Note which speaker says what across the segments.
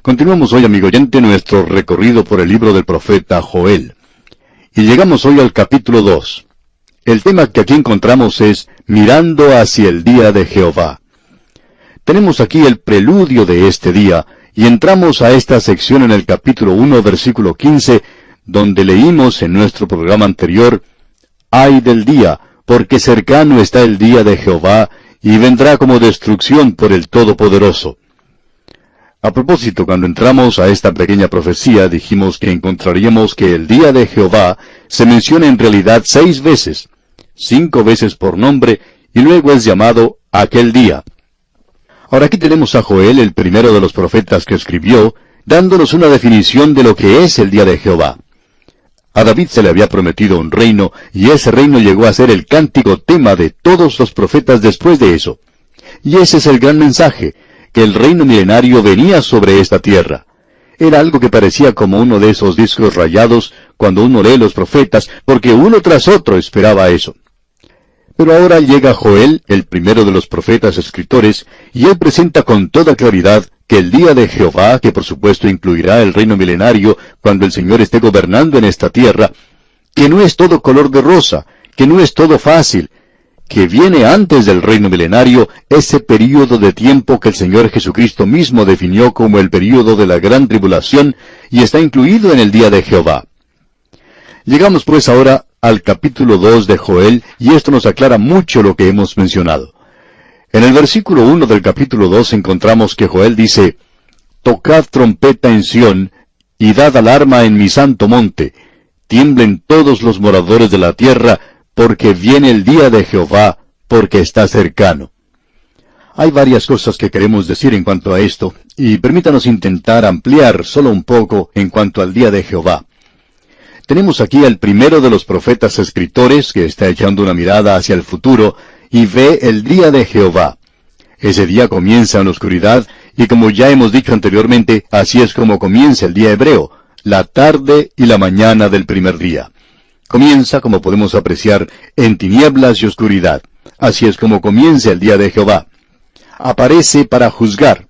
Speaker 1: Continuamos hoy, amigo oyente, nuestro recorrido por el libro del profeta Joel. Y llegamos hoy al capítulo 2. El tema que aquí encontramos es Mirando hacia el día de Jehová. Tenemos aquí el preludio de este día, y entramos a esta sección en el capítulo 1, versículo 15, donde leímos en nuestro programa anterior, «Ay del día, porque cercano está el día de Jehová, y vendrá como destrucción por el Todopoderoso». A propósito, cuando entramos a esta pequeña profecía, dijimos que encontraríamos que el día de Jehová se menciona en realidad 6 veces, 5 veces por nombre, y luego es llamado aquel día. Ahora aquí tenemos a Joel, el primero de los profetas que escribió, dándonos una definición de lo que es el día de Jehová. A David se le había prometido un reino, y ese reino llegó a ser el cántico tema de todos los profetas después de eso. Y ese es el gran mensaje, que el reino milenario venía sobre esta tierra. Era algo que parecía como uno de esos discos rayados cuando uno lee los profetas, porque uno tras otro esperaba eso. Pero ahora llega Joel, el primero de los profetas escritores, y él presenta con toda claridad que el día de Jehová, que por supuesto incluirá el reino milenario cuando el Señor esté gobernando en esta tierra, que no es todo color de rosa, que no es todo fácil, que viene antes del reino milenario ese período de tiempo que el Señor Jesucristo mismo definió como el período de la gran tribulación y está incluido en el día de Jehová. Llegamos pues ahora al capítulo 2 de Joel, y esto nos aclara mucho lo que hemos mencionado. En el versículo 1 del capítulo 2 encontramos que Joel dice, «Tocad trompeta en Sión, y dad alarma en mi santo monte, tiemblen todos los moradores de la tierra, porque viene el día de Jehová, porque está cercano». Hay varias cosas que queremos decir en cuanto a esto, y permítanos intentar ampliar solo un poco en cuanto al día de Jehová. Tenemos aquí al primero de los profetas escritores que está echando una mirada hacia el futuro y ve el día de Jehová. Ese día comienza en la oscuridad, y como ya hemos dicho anteriormente, así es como comienza el día hebreo, la tarde y la mañana del primer día. Comienza, como podemos apreciar, en tinieblas y oscuridad. Así es como comienza el día de Jehová. Aparece para juzgar.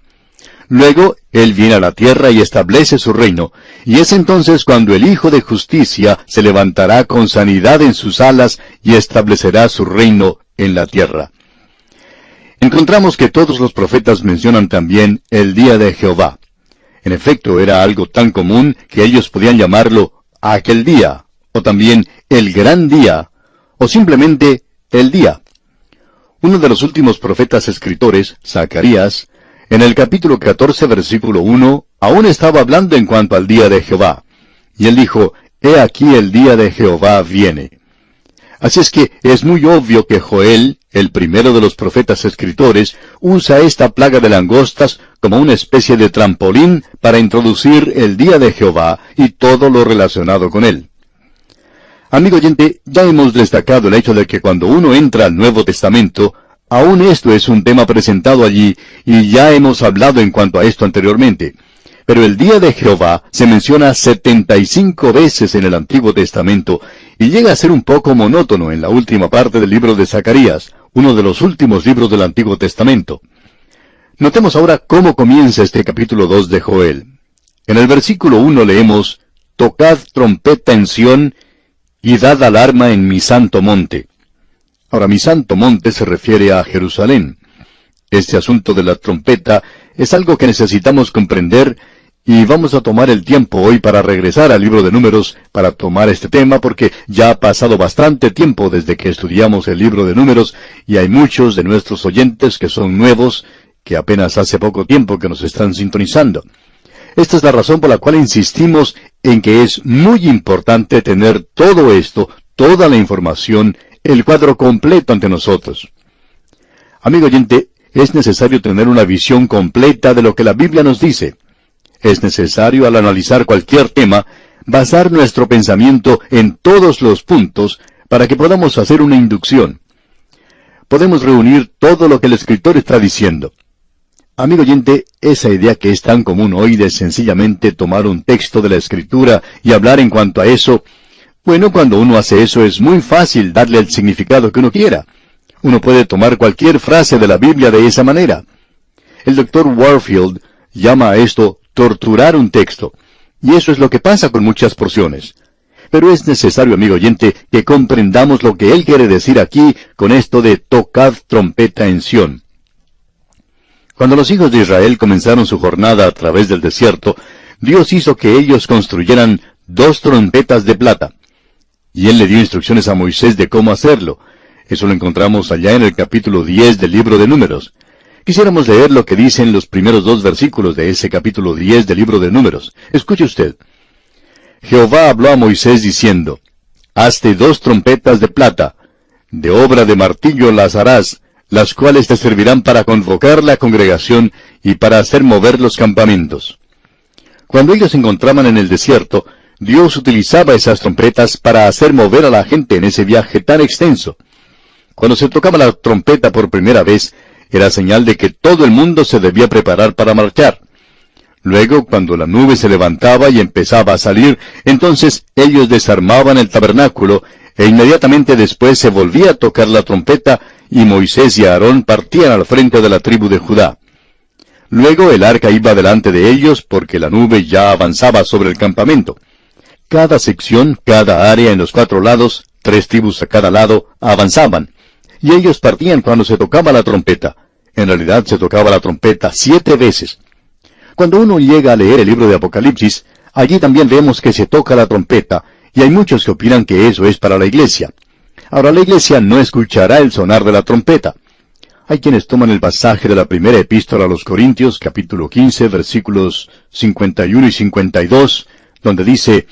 Speaker 1: Luego, Él viene a la tierra y establece su reino, y es entonces cuando el Hijo de Justicia se levantará con sanidad en sus alas y establecerá su reino en la tierra. Encontramos que todos los profetas mencionan también el día de Jehová. En efecto, era algo tan común que ellos podían llamarlo aquel día, o también el gran día, o simplemente el día. Uno de los últimos profetas escritores, Zacarías, en el capítulo 14, versículo 1, aún estaba hablando en cuanto al día de Jehová. Y él dijo, «He aquí el día de Jehová viene». Así es que es muy obvio que Joel, el primero de los profetas escritores, usa esta plaga de langostas como una especie de trampolín para introducir el día de Jehová y todo lo relacionado con él. Amigo oyente, ya hemos destacado el hecho de que cuando uno entra al Nuevo Testamento, aún esto es un tema presentado allí, y ya hemos hablado en cuanto a esto anteriormente. Pero el día de Jehová se menciona 75 veces en el Antiguo Testamento, y llega a ser un poco monótono en la última parte del libro de Zacarías, uno de los últimos libros del Antiguo Testamento. Notemos ahora cómo comienza este capítulo 2 de Joel. En el versículo 1 leemos, «Tocad trompeta en Sión, y dad alarma en mi santo monte». Ahora, mi santo monte se refiere a Jerusalén. Este asunto de la trompeta es algo que necesitamos comprender, y vamos a tomar el tiempo hoy para regresar al libro de Números para tomar este tema, porque ya ha pasado bastante tiempo desde que estudiamos el libro de Números, y hay muchos de nuestros oyentes que son nuevos, que apenas hace poco tiempo que nos están sintonizando. Esta es la razón por la cual insistimos en que es muy importante tener todo esto, toda la información, el cuadro completo ante nosotros. Amigo oyente, es necesario tener una visión completa de lo que la Biblia nos dice. Es necesario, al analizar cualquier tema, basar nuestro pensamiento en todos los puntos para que podamos hacer una inducción. Podemos reunir todo lo que el escritor está diciendo. Amigo oyente, esa idea que es tan común hoy de sencillamente tomar un texto de la Escritura y hablar en cuanto a eso, bueno, cuando uno hace eso es muy fácil darle el significado que uno quiera. Uno puede tomar cualquier frase de la Biblia de esa manera. El Dr. Warfield llama a esto torturar un texto. Y eso es lo que pasa con muchas porciones. Pero es necesario, amigo oyente, que comprendamos lo que él quiere decir aquí con esto de tocad trompeta en Sión. Cuando los hijos de Israel comenzaron su jornada a través del desierto, Dios hizo que ellos construyeran 2 trompetas de plata. Y él le dio instrucciones a Moisés de cómo hacerlo. Eso lo encontramos allá en el capítulo 10 del libro de Números. Quisiéramos leer lo que dicen los primeros 2 versículos de ese capítulo 10 del libro de Números. Escuche usted. Jehová habló a Moisés diciendo, hazte 2 trompetas de plata, de obra de martillo las harás, las cuales te servirán para convocar la congregación y para hacer mover los campamentos. Cuando ellos se encontraban en el desierto, Dios utilizaba esas trompetas para hacer mover a la gente en ese viaje tan extenso. Cuando se tocaba la trompeta por primera vez, era señal de que todo el mundo se debía preparar para marchar. Luego, cuando la nube se levantaba y empezaba a salir, entonces ellos desarmaban el tabernáculo, e inmediatamente después se volvía a tocar la trompeta, y Moisés y Aarón partían al frente de la tribu de Judá. Luego el arca iba delante de ellos, porque la nube ya avanzaba sobre el campamento. Cada sección, cada área en los 4 lados, 3 tribus a cada lado, avanzaban. Y ellos partían cuando se tocaba la trompeta. En realidad se tocaba la trompeta 7 veces. Cuando uno llega a leer el libro de Apocalipsis, allí también vemos que se toca la trompeta, y hay muchos que opinan que eso es para la iglesia. Ahora, la iglesia no escuchará el sonar de la trompeta. Hay quienes toman el pasaje de la primera epístola a los Corintios, capítulo 15, versículos 51 y 52, donde dice,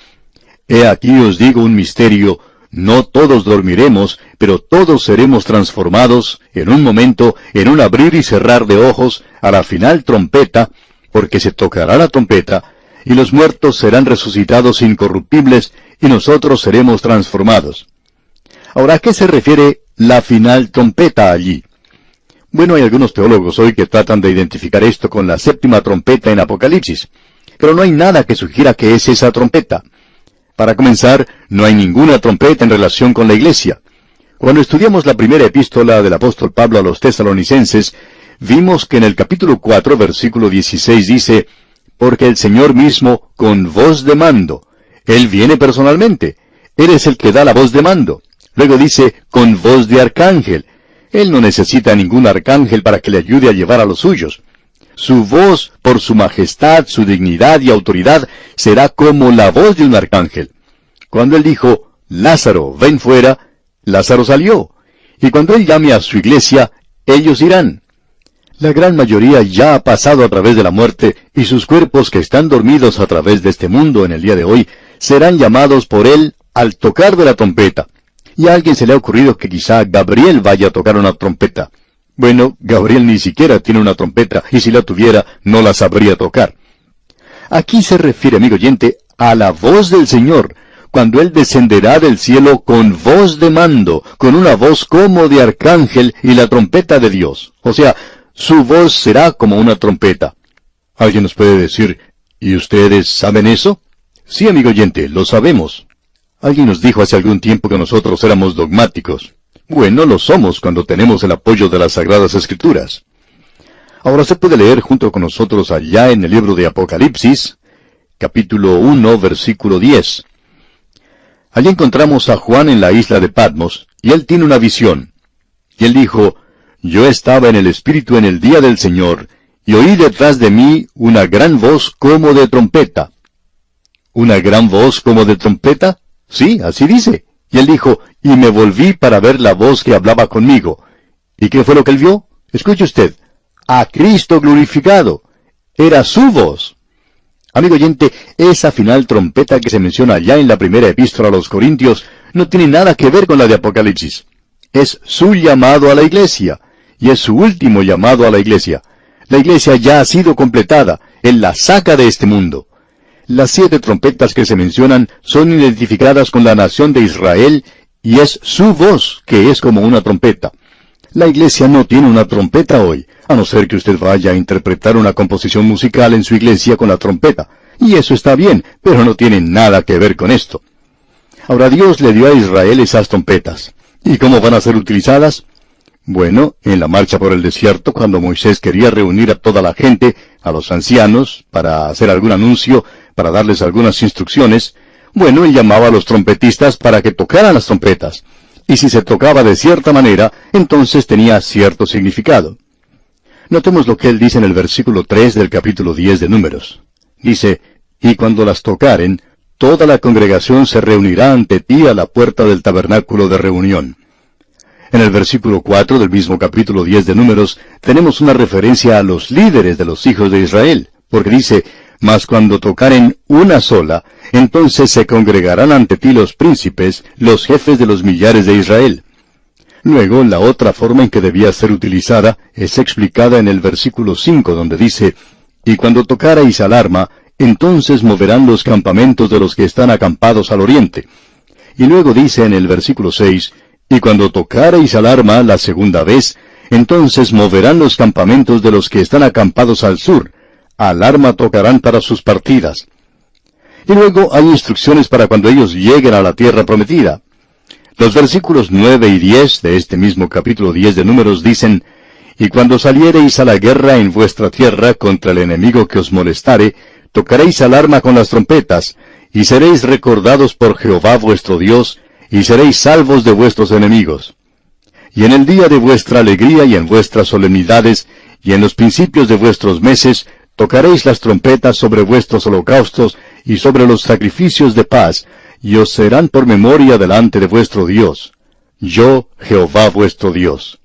Speaker 1: He aquí os digo un misterio, no todos dormiremos, pero todos seremos transformados, en un momento, en un abrir y cerrar de ojos, a la final trompeta, porque se tocará la trompeta, y los muertos serán resucitados incorruptibles, y nosotros seremos transformados. Ahora, ¿a qué se refiere la final trompeta allí? Bueno, hay algunos teólogos hoy que tratan de identificar esto con la 7ª trompeta en Apocalipsis, pero no hay nada que sugiera que es esa trompeta. Para comenzar, no hay ninguna trompeta en relación con la iglesia. Cuando estudiamos la primera epístola del apóstol Pablo a los tesalonicenses, vimos que en el capítulo 4, versículo 16 dice, porque el Señor mismo, con voz de mando, Él viene personalmente, Él es el que da la voz de mando. Luego dice, con voz de arcángel. Él no necesita ningún arcángel para que le ayude a llevar a los suyos. Su voz, por su majestad, su dignidad y autoridad, será como la voz de un arcángel. Cuando Él dijo, Lázaro, ven fuera, Lázaro salió. Y cuando Él llame a su iglesia, ellos irán. La gran mayoría ya ha pasado a través de la muerte, y sus cuerpos que están dormidos a través de este mundo en el día de hoy, serán llamados por Él al tocar de la trompeta. Y a alguien se le ha ocurrido que quizá Gabriel vaya a tocar una trompeta. Bueno, Gabriel ni siquiera tiene una trompeta, y si la tuviera, no la sabría tocar. Aquí se refiere, amigo oyente, a la voz del Señor, cuando Él descenderá del cielo con voz de mando, con una voz como de arcángel y la trompeta de Dios. O sea, su voz será como una trompeta. Alguien nos puede decir, ¿y ustedes saben eso? Sí, amigo oyente, lo sabemos. Alguien nos dijo hace algún tiempo que nosotros éramos dogmáticos. Bueno, lo somos cuando tenemos el apoyo de las Sagradas Escrituras. Ahora se puede leer junto con nosotros allá en el libro de Apocalipsis, capítulo 1, versículo 10. Allí encontramos a Juan en la isla de Patmos, y él tiene una visión. Y él dijo, Yo estaba en el Espíritu en el día del Señor, y oí detrás de mí una gran voz como de trompeta. ¿Una gran voz como de trompeta? Sí, así dice. Y él dijo, y me volví para ver la voz que hablaba conmigo. ¿Y qué fue lo que él vio? Escuche usted, a Cristo glorificado. Era su voz. Amigo oyente, esa final trompeta que se menciona allá en la primera epístola a los Corintios no tiene nada que ver con la de Apocalipsis. Es su llamado a la iglesia, y es su último llamado a la iglesia. La iglesia ya ha sido completada, Él la saca de este mundo. Las 7 trompetas que se mencionan son identificadas con la nación de Israel, y es su voz que es como una trompeta. La iglesia no tiene una trompeta hoy, a no ser que usted vaya a interpretar una composición musical en su iglesia con la trompeta. Y eso está bien, pero no tiene nada que ver con esto. Ahora Dios le dio a Israel esas trompetas. ¿Y cómo van a ser utilizadas? Bueno, en la marcha por el desierto, cuando Moisés quería reunir a toda la gente, a los ancianos, para hacer algún anuncio, para darles algunas instrucciones, bueno, él llamaba a los trompetistas para que tocaran las trompetas. Y si se tocaba de cierta manera, entonces tenía cierto significado. Notemos lo que él dice en el versículo 3 del capítulo 10 de Números. Dice, y cuando las tocaren, toda la congregación se reunirá ante ti a la puerta del tabernáculo de reunión. En el versículo 4 del mismo capítulo 10 de Números, tenemos una referencia a los líderes de los hijos de Israel, porque dice, mas cuando tocaren una sola, entonces se congregarán ante ti los príncipes, los jefes de los millares de Israel. Luego, la otra forma en que debía ser utilizada es explicada en el versículo 5, donde dice, y cuando tocareis alarma, entonces moverán los campamentos de los que están acampados al oriente. Y luego dice en el versículo 6, y cuando tocareis alarma la segunda vez, entonces moverán los campamentos de los que están acampados al sur. Alarma tocarán para sus partidas. Y luego hay instrucciones para cuando ellos lleguen a la tierra prometida. Los versículos 9 y 10 de este mismo capítulo 10 de Números dicen, y cuando saliereis a la guerra en vuestra tierra contra el enemigo que os molestare, tocaréis alarma con las trompetas, y seréis recordados por Jehová vuestro Dios, y seréis salvos de vuestros enemigos. Y en el día de vuestra alegría y en vuestras solemnidades, y en los principios de vuestros meses, tocaréis las trompetas sobre vuestros holocaustos y sobre los sacrificios de paz, y os serán por memoria delante de vuestro Dios. Yo, Jehová vuestro Dios.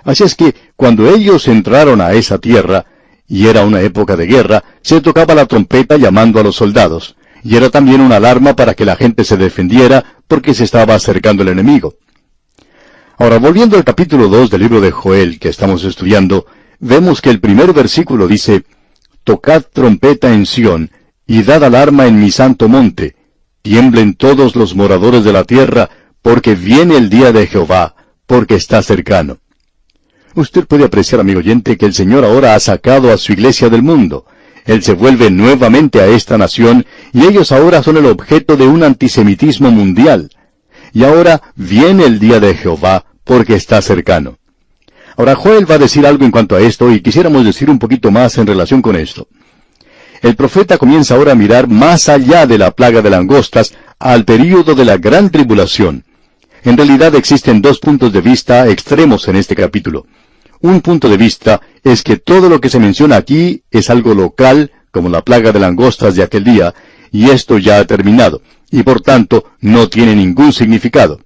Speaker 1: Así es que, cuando ellos entraron a esa tierra, y era una época de guerra, se tocaba la trompeta llamando a los soldados, y era también una alarma para que la gente se defendiera, porque se estaba acercando el enemigo. Ahora, volviendo al capítulo 2 del libro de Joel que estamos estudiando, vemos que el primer versículo dice, tocad trompeta en Sión, y dad alarma en mi santo monte. Tiemblen todos los moradores de la tierra, porque viene el día de Jehová, porque está cercano. Usted puede apreciar, amigo oyente, que el Señor ahora ha sacado a su iglesia del mundo. Él se vuelve nuevamente a esta nación, y ellos ahora son el objeto de un antisemitismo mundial. Y ahora viene el día de Jehová, porque está cercano. Ahora Joel va a decir algo en cuanto a esto, y quisiéramos decir un poquito más en relación con esto. El profeta comienza ahora a mirar más allá de la plaga de langostas, al período de la gran tribulación. En realidad existen dos puntos de vista extremos en este capítulo. Un punto de vista es que todo lo que se menciona aquí es algo local, como la plaga de langostas de aquel día, y esto ya ha terminado, y por tanto no tiene ningún significado.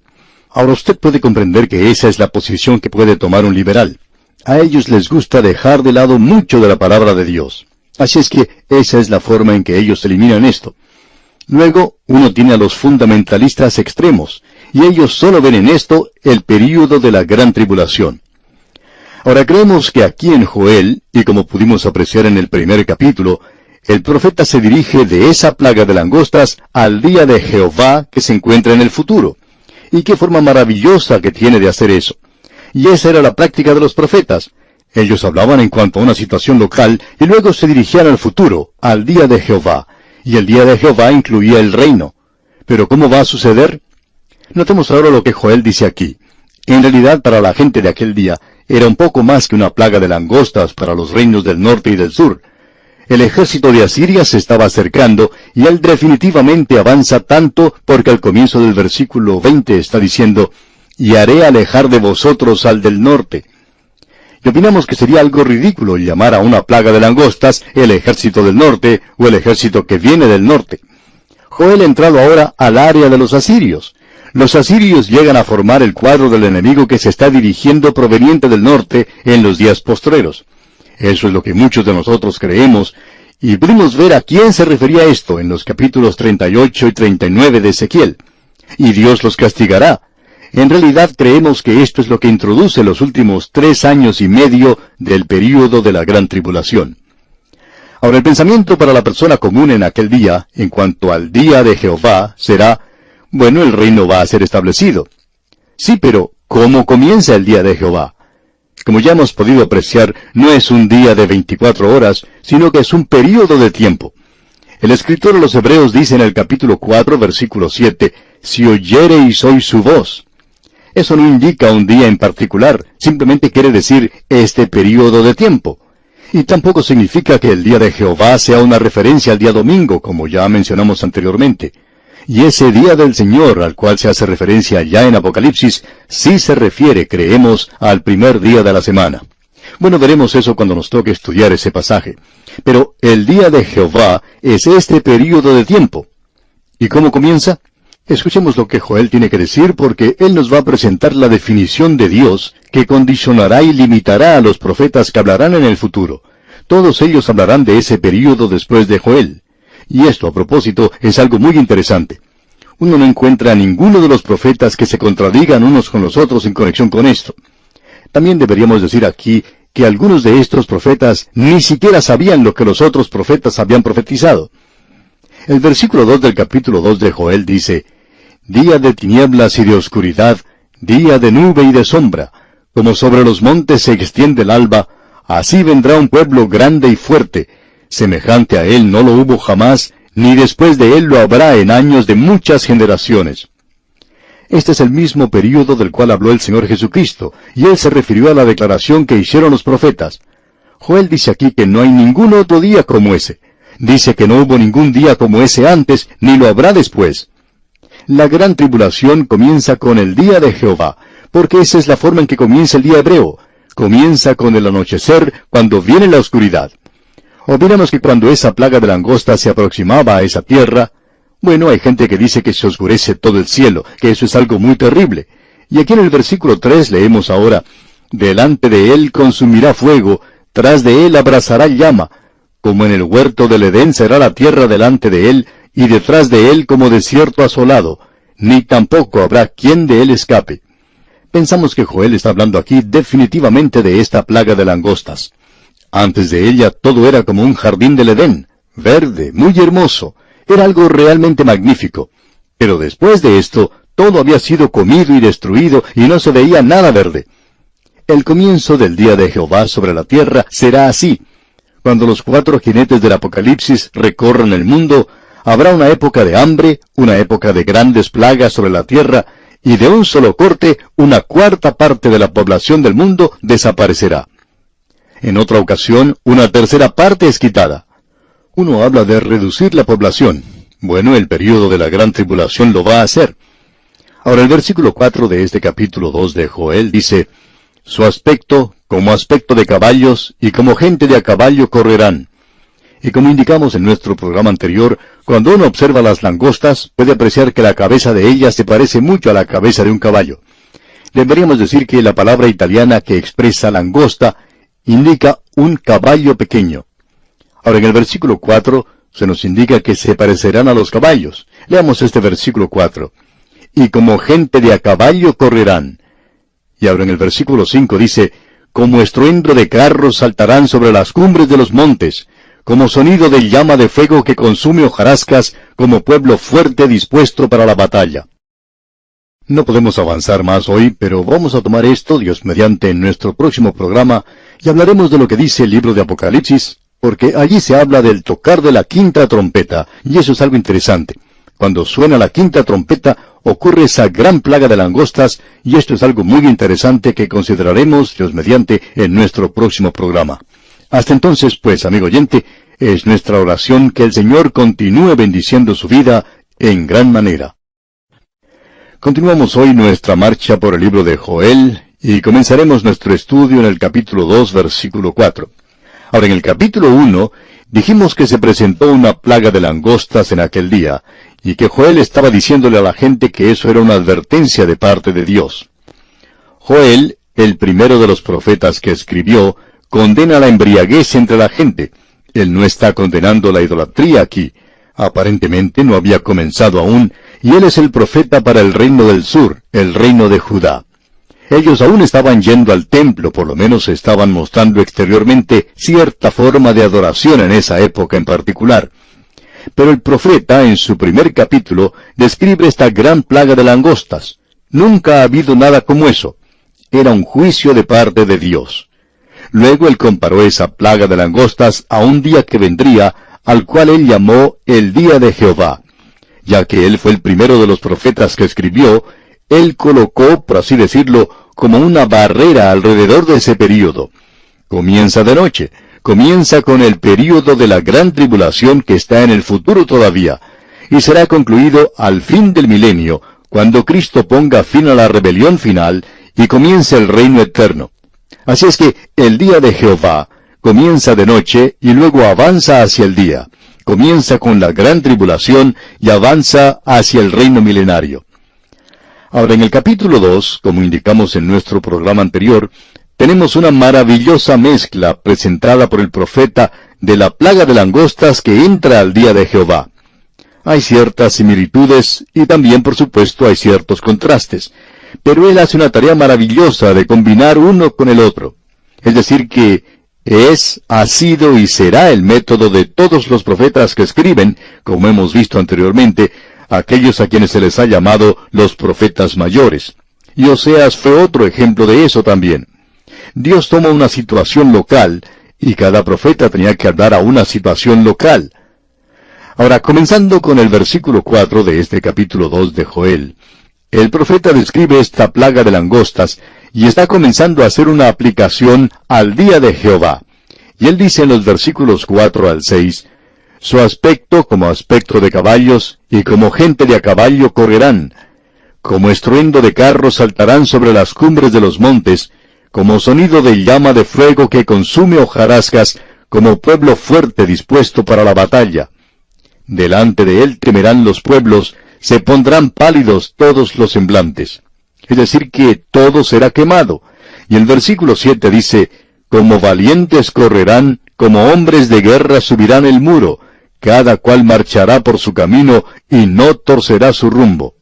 Speaker 1: Ahora usted puede comprender que esa es la posición que puede tomar un liberal. A ellos les gusta dejar de lado mucho de la palabra de Dios. Así es que esa es la forma en que ellos eliminan esto. Luego, uno tiene a los fundamentalistas extremos, y ellos solo ven en esto el período de la gran tribulación. Ahora creemos que aquí en Joel, y como pudimos apreciar en el primer capítulo, el profeta se dirige de esa plaga de langostas al día de Jehová que se encuentra en el futuro. Y qué forma maravillosa que tiene de hacer eso. Y esa era la práctica de los profetas. Ellos hablaban en cuanto a una situación local y luego se dirigían al futuro, al día de Jehová. Y el día de Jehová incluía el reino. ¿Pero cómo va a suceder? Notemos ahora lo que Joel dice aquí. En realidad, para la gente de aquel día, era un poco más que una plaga de langostas para los reinos del norte y del sur. El ejército de Asiria se estaba acercando, y él definitivamente avanza tanto porque al comienzo del versículo 20 está diciendo, y haré alejar de vosotros al del norte. Y opinamos que sería algo ridículo llamar a una plaga de langostas el ejército del norte o el ejército que viene del norte. Joel ha entrado ahora al área de los asirios. Los asirios llegan a formar el cuadro del enemigo que se está dirigiendo proveniente del norte en los días postreros. Eso es lo que muchos de nosotros creemos, y pudimos ver a quién se refería esto en los capítulos 38 y 39 de Ezequiel. Y Dios los castigará. En realidad creemos que esto es lo que introduce los últimos 3 años y medio del período de la gran tribulación. Ahora el pensamiento para la persona común en aquel día, en cuanto al día de Jehová, será, bueno, el reino va a ser establecido. Sí, pero ¿cómo comienza el día de Jehová? Como ya hemos podido apreciar, no es un día de 24 horas, sino que es un período de tiempo. El escritor de los Hebreos dice en el capítulo 4, versículo 7, si oyereis hoy su voz. Eso no indica un día en particular, simplemente quiere decir este período de tiempo. Y tampoco significa que el día de Jehová sea una referencia al día domingo, como ya mencionamos anteriormente. Y ese día del Señor, al cual se hace referencia ya en Apocalipsis, sí se refiere, creemos, al primer día de la semana. Bueno, veremos eso cuando nos toque estudiar ese pasaje. Pero el día de Jehová es este período de tiempo. ¿Y cómo comienza? Escuchemos lo que Joel tiene que decir, porque él nos va a presentar la definición de Dios que condicionará y limitará a los profetas que hablarán en el futuro. Todos ellos hablarán de ese período después de Joel. Y esto, a propósito, es algo muy interesante. Uno no encuentra a ninguno de los profetas que se contradigan unos con los otros en conexión con esto. También deberíamos decir aquí que algunos de estos profetas ni siquiera sabían lo que los otros profetas habían profetizado. El versículo 2 del capítulo 2 de Joel dice: «Día de tinieblas y de oscuridad, día de nube y de sombra, como sobre los montes se extiende el alba, así vendrá un pueblo grande y fuerte, semejante a él no lo hubo jamás, ni después de él lo habrá en años de muchas generaciones». Este es el mismo período del cual habló el Señor Jesucristo, y él se refirió a la declaración que hicieron los profetas. Joel dice aquí que no hay ningún otro día como ese. Dice que no hubo ningún día como ese antes, ni lo habrá después. La gran tribulación comienza con el día de Jehová, porque esa es la forma en que comienza el día hebreo. Comienza con el anochecer, cuando viene la oscuridad. Olvidamos que cuando esa plaga de langostas se aproximaba a esa tierra, bueno, hay gente que dice que se oscurece todo el cielo, que eso es algo muy terrible. Y aquí en el versículo 3 leemos ahora: «Delante de él consumirá fuego, tras de él abrazará llama, como en el huerto del Edén será la tierra delante de él, y detrás de él como desierto asolado, ni tampoco habrá quien de él escape». Pensamos que Joel está hablando aquí definitivamente de esta plaga de langostas. Antes de ella todo era como un jardín del Edén, verde, muy hermoso. Era algo realmente magnífico. Pero después de esto, todo había sido comido y destruido y no se veía nada verde. El comienzo del día de Jehová sobre la tierra será así. Cuando los 4 jinetes del Apocalipsis recorran el mundo, habrá una época de hambre, una época de grandes plagas sobre la tierra, y de un solo corte, una 1/4 parte de la población del mundo desaparecerá. En otra ocasión, una 1/3 parte es quitada. Uno habla de reducir la población. Bueno, el período de la gran tribulación lo va a hacer. Ahora el versículo 4 de este capítulo 2 de Joel dice: «Su aspecto, como aspecto de caballos, y como gente de a caballo correrán». Y como indicamos en nuestro programa anterior, cuando uno observa las langostas, puede apreciar que la cabeza de ellas se parece mucho a la cabeza de un caballo. Deberíamos decir que la palabra italiana que expresa langosta indica un caballo pequeño. Ahora en el versículo 4 se nos indica que se parecerán a los caballos. Leamos este versículo 4. «Y como gente de a caballo correrán». Y ahora en el versículo 5 dice: «Como estruendo de carros saltarán sobre las cumbres de los montes, como sonido de llama de fuego que consume hojarascas, como pueblo fuerte dispuesto para la batalla». No podemos avanzar más hoy, pero vamos a tomar esto, Dios mediante, en nuestro próximo programa, y hablaremos de lo que dice el libro de Apocalipsis, porque allí se habla del tocar de la 5ª trompeta, y eso es algo interesante. Cuando suena la 5ª trompeta, ocurre esa gran plaga de langostas, y esto es algo muy interesante que consideraremos, Dios mediante, en nuestro próximo programa. Hasta entonces, pues, amigo oyente, es nuestra oración que el Señor continúe bendiciendo su vida en gran manera. Continuamos hoy nuestra marcha por el libro de Joel, y comenzaremos nuestro estudio en el capítulo 2, versículo 4. Ahora, en el capítulo 1, dijimos que se presentó una plaga de langostas en aquel día, y que Joel estaba diciéndole a la gente que eso era una advertencia de parte de Dios. Joel, el primero de los profetas que escribió, condena la embriaguez entre la gente. Él no está condenando la idolatría aquí. Aparentemente no había comenzado aún, y él es el profeta para el reino del sur, el reino de Judá. Ellos aún estaban yendo al templo, por lo menos estaban mostrando exteriormente cierta forma de adoración en esa época en particular. Pero el profeta, en su primer capítulo, describe esta gran plaga de langostas. Nunca ha habido nada como eso. Era un juicio de parte de Dios. Luego él comparó esa plaga de langostas a un día que vendría, al cual él llamó el día de Jehová. Ya que él fue el primero de los profetas que escribió, Él colocó, por así decirlo, como una barrera alrededor de ese período. Comienza de noche, comienza con el período de la gran tribulación que está en el futuro todavía, y será concluido al fin del milenio, cuando Cristo ponga fin a la rebelión final y comience el reino eterno. Así es que el día de Jehová comienza de noche y luego avanza hacia el día. Comienza con la gran tribulación y avanza hacia el reino milenario. Ahora, en el capítulo 2, como indicamos en nuestro programa anterior, tenemos una maravillosa mezcla presentada por el profeta de la plaga de langostas que entra al día de Jehová. Hay ciertas similitudes y también, por supuesto, hay ciertos contrastes. Pero él hace una tarea maravillosa de combinar uno con el otro. Es decir, que es, ha sido y será el método de todos los profetas que escriben, como hemos visto anteriormente, aquellos a quienes se les ha llamado los profetas mayores. Y Oseas fue otro ejemplo de eso también. Dios toma una situación local, y cada profeta tenía que hablar a una situación local. Ahora, comenzando con el versículo 4 de este capítulo 2 de Joel, el profeta describe esta plaga de langostas, y está comenzando a hacer una aplicación al día de Jehová. Y él dice en los versículos 4 al 6, «Su aspecto como aspecto de caballos, y como gente de a caballo correrán. Como estruendo de carros saltarán sobre las cumbres de los montes, como sonido de llama de fuego que consume hojarascas, como pueblo fuerte dispuesto para la batalla. Delante de él temerán los pueblos, se pondrán pálidos todos los semblantes». Es decir, que todo será quemado. Y el versículo 7 dice, «Como valientes correrán, como hombres de guerra subirán el muro, cada cual marchará por su camino, y no torcerá su rumbo».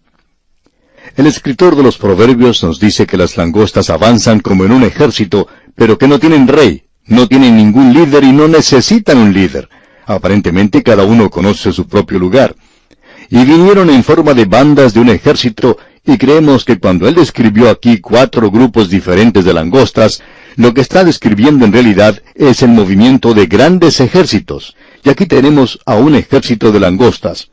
Speaker 1: El escritor de los Proverbios nos dice que las langostas avanzan como en un ejército, pero que no tienen rey, no tienen ningún líder y no necesitan un líder. Aparentemente cada uno conoce su propio lugar. Y vinieron en forma de bandas de un ejército, y creemos que cuando él describió aquí 4 grupos diferentes de langostas, lo que está describiendo en realidad es el movimiento de grandes ejércitos. Y aquí tenemos a un ejército de langostas.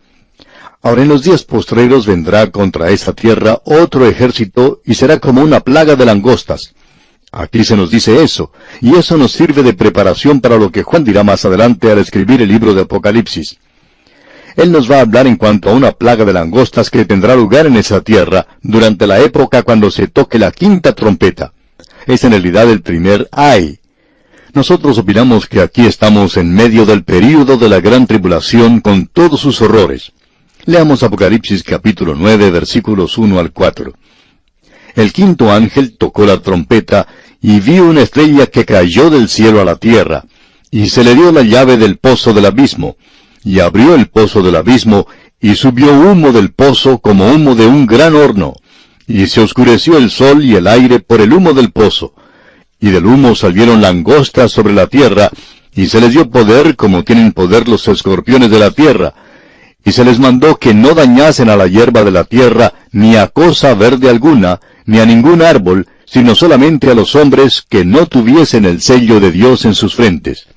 Speaker 1: Ahora, en los días postreros vendrá contra esa tierra otro ejército y será como una plaga de langostas. Aquí se nos dice eso, y eso nos sirve de preparación para lo que Juan dirá más adelante al escribir el libro de Apocalipsis. Él nos va a hablar en cuanto a una plaga de langostas que tendrá lugar en esa tierra durante la época cuando se toque la 5ª trompeta. Es en realidad el primer ay. Nosotros opinamos que aquí estamos en medio del período de la gran tribulación con todos sus horrores. Leamos Apocalipsis capítulo 9, versículos 1 al 4. El 5º ángel tocó la trompeta, y vi una estrella que cayó del cielo a la tierra, y se le dio la llave del pozo del abismo, y abrió el pozo del abismo, y subió humo del pozo como humo de un gran horno, y se oscureció el sol y el aire por el humo del pozo. Y del humo salieron langostas sobre la tierra, y se les dio poder como tienen poder los escorpiones de la tierra, y se les mandó que no dañasen a la hierba de la tierra, ni a cosa verde alguna, ni a ningún árbol, sino solamente a los hombres que no tuviesen el sello de Dios en sus frentes.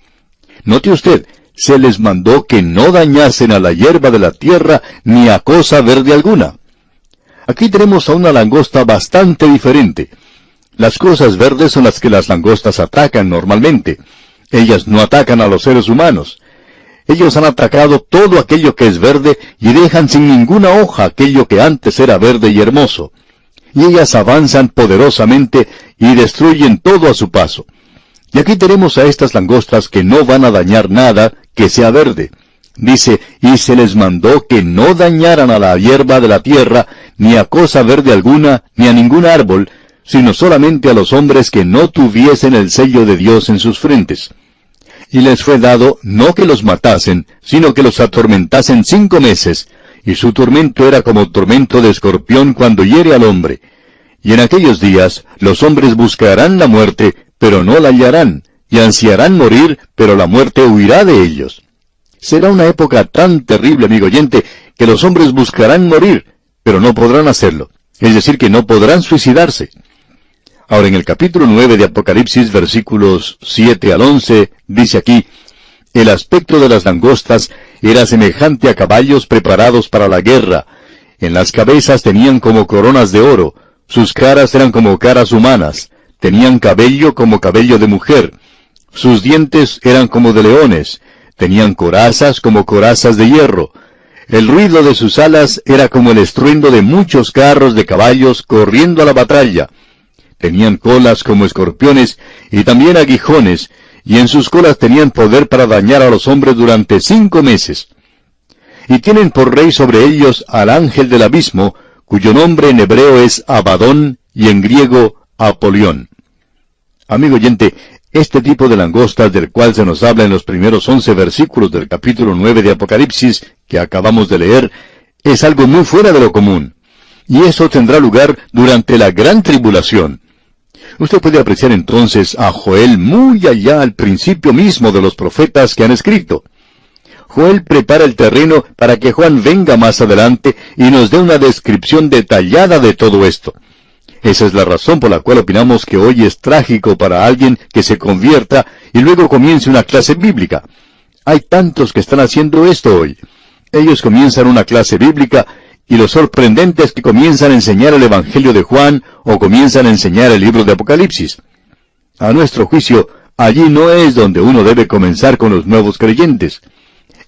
Speaker 1: Note usted, se les mandó que no dañasen a la hierba de la tierra, ni a cosa verde alguna. Aquí tenemos a una langosta bastante diferente. Las cosas verdes son las que las langostas atacan normalmente. Ellas no atacan a los seres humanos. Ellos han atacado todo aquello que es verde y dejan sin ninguna hoja aquello que antes era verde y hermoso. Y ellas avanzan poderosamente y destruyen todo a su paso. Y aquí tenemos a estas langostas que no van a dañar nada que sea verde. Dice, y se les mandó que no dañaran a la hierba de la tierra, ni a cosa verde alguna, ni a ningún árbol, sino solamente a los hombres que no tuviesen el sello de Dios en sus frentes. Y les fue dado no que los matasen, sino que los atormentasen 5 meses, y su tormento era como tormento de escorpión cuando hiere al hombre. Y en aquellos días los hombres buscarán la muerte, pero no la hallarán, y ansiarán morir, pero la muerte huirá de ellos. Será una época tan terrible, amigo oyente, que los hombres buscarán morir, pero no podrán hacerlo. Es decir, que no podrán suicidarse. Ahora, en el capítulo 9 de Apocalipsis, versículos 7 al 11, dice aquí, «El aspecto de las langostas era semejante a caballos preparados para la guerra, En las cabezas tenían como coronas de oro, sus caras eran como caras humanas, tenían cabello como cabello de mujer, sus dientes eran como de leones, tenían corazas como corazas de hierro. El ruido de sus alas era como el estruendo de muchos carros de caballos corriendo a la batalla. Tenían colas como escorpiones y también aguijones, y en sus colas tenían poder para dañar a los hombres durante 5 meses. Y tienen por rey sobre ellos al ángel del abismo, cuyo nombre en hebreo es Abadón y en griego Apolión. Amigo oyente, este tipo de langostas del cual se nos habla en los primeros 11 versículos del capítulo 9 de Apocalipsis, que acabamos de leer, es algo muy fuera de lo común. Y eso tendrá lugar durante la gran tribulación. Usted puede apreciar entonces a Joel muy allá al principio mismo de los profetas que han escrito. Joel prepara el terreno para que Juan venga más adelante y nos dé una descripción detallada de todo esto. Esa es la razón por la cual opinamos que hoy es trágico para alguien que se convierta y luego comience una clase bíblica. Hay tantos que están haciendo esto hoy. Ellos comienzan una clase bíblica y lo sorprendente es que comienzan a enseñar el Evangelio de Juan o comienzan a enseñar el libro de Apocalipsis. A nuestro juicio, allí no es donde uno debe comenzar con los nuevos creyentes.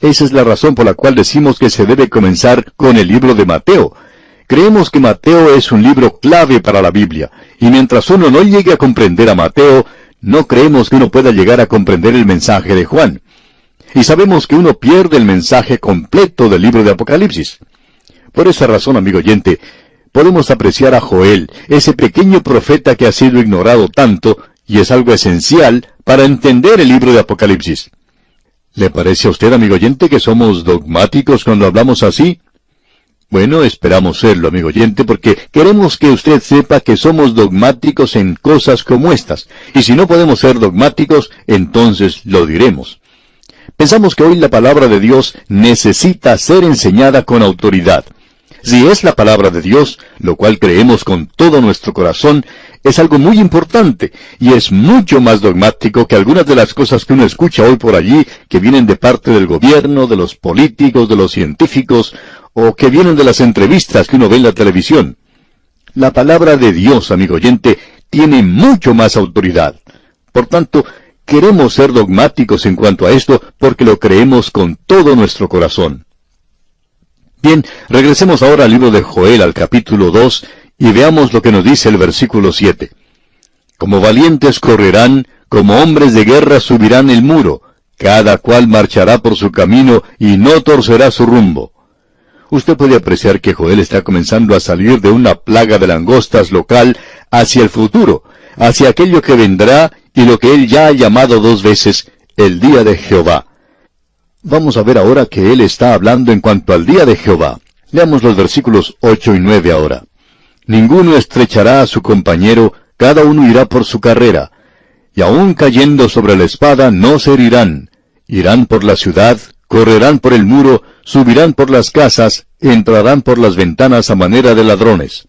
Speaker 1: Esa es la razón por la cual decimos que se debe comenzar con el libro de Mateo. Creemos que Mateo es un libro clave para la Biblia, y mientras uno no llegue a comprender a Mateo, no creemos que uno pueda llegar a comprender el mensaje de Juan. Y sabemos que uno pierde el mensaje completo del libro de Apocalipsis. Por esa razón, amigo oyente, podemos apreciar a Joel, ese pequeño profeta que ha sido ignorado tanto, y es algo esencial para entender el libro de Apocalipsis. ¿Le parece a usted, amigo oyente, que somos dogmáticos cuando hablamos así? Bueno, esperamos serlo, amigo oyente, porque queremos que usted sepa que somos dogmáticos en cosas como estas. Y si no podemos ser dogmáticos, entonces lo diremos. Pensamos que hoy la palabra de Dios necesita ser enseñada con autoridad. Si es la palabra de Dios, lo cual creemos con todo nuestro corazón, es algo muy importante, y es mucho más dogmático que algunas de las cosas que uno escucha hoy por allí, que vienen de parte del gobierno, de los políticos, de los científicos, o que vienen de las entrevistas que uno ve en la televisión. La palabra de Dios, amigo oyente, tiene mucho más autoridad. Por tanto, queremos ser dogmáticos en cuanto a esto, porque lo creemos con todo nuestro corazón. Bien, regresemos ahora al libro de Joel, al capítulo 2, y veamos lo que nos dice el versículo 7. Como valientes correrán, como hombres de guerra subirán el muro, cada cual marchará por su camino y no torcerá su rumbo. Usted puede apreciar que Joel está comenzando a salir de una plaga de langostas local hacia el futuro, hacia aquello que vendrá y lo que él ya ha llamado 2 veces el día de Jehová. Vamos a ver ahora que él está hablando en cuanto al día de Jehová. Leamos los versículos 8 y 9 ahora. Ninguno estrechará a su compañero, cada uno irá por su carrera. Y aun cayendo sobre la espada no se herirán. Irán por la ciudad, correrán por el muro, subirán por las casas, entrarán por las ventanas a manera de ladrones.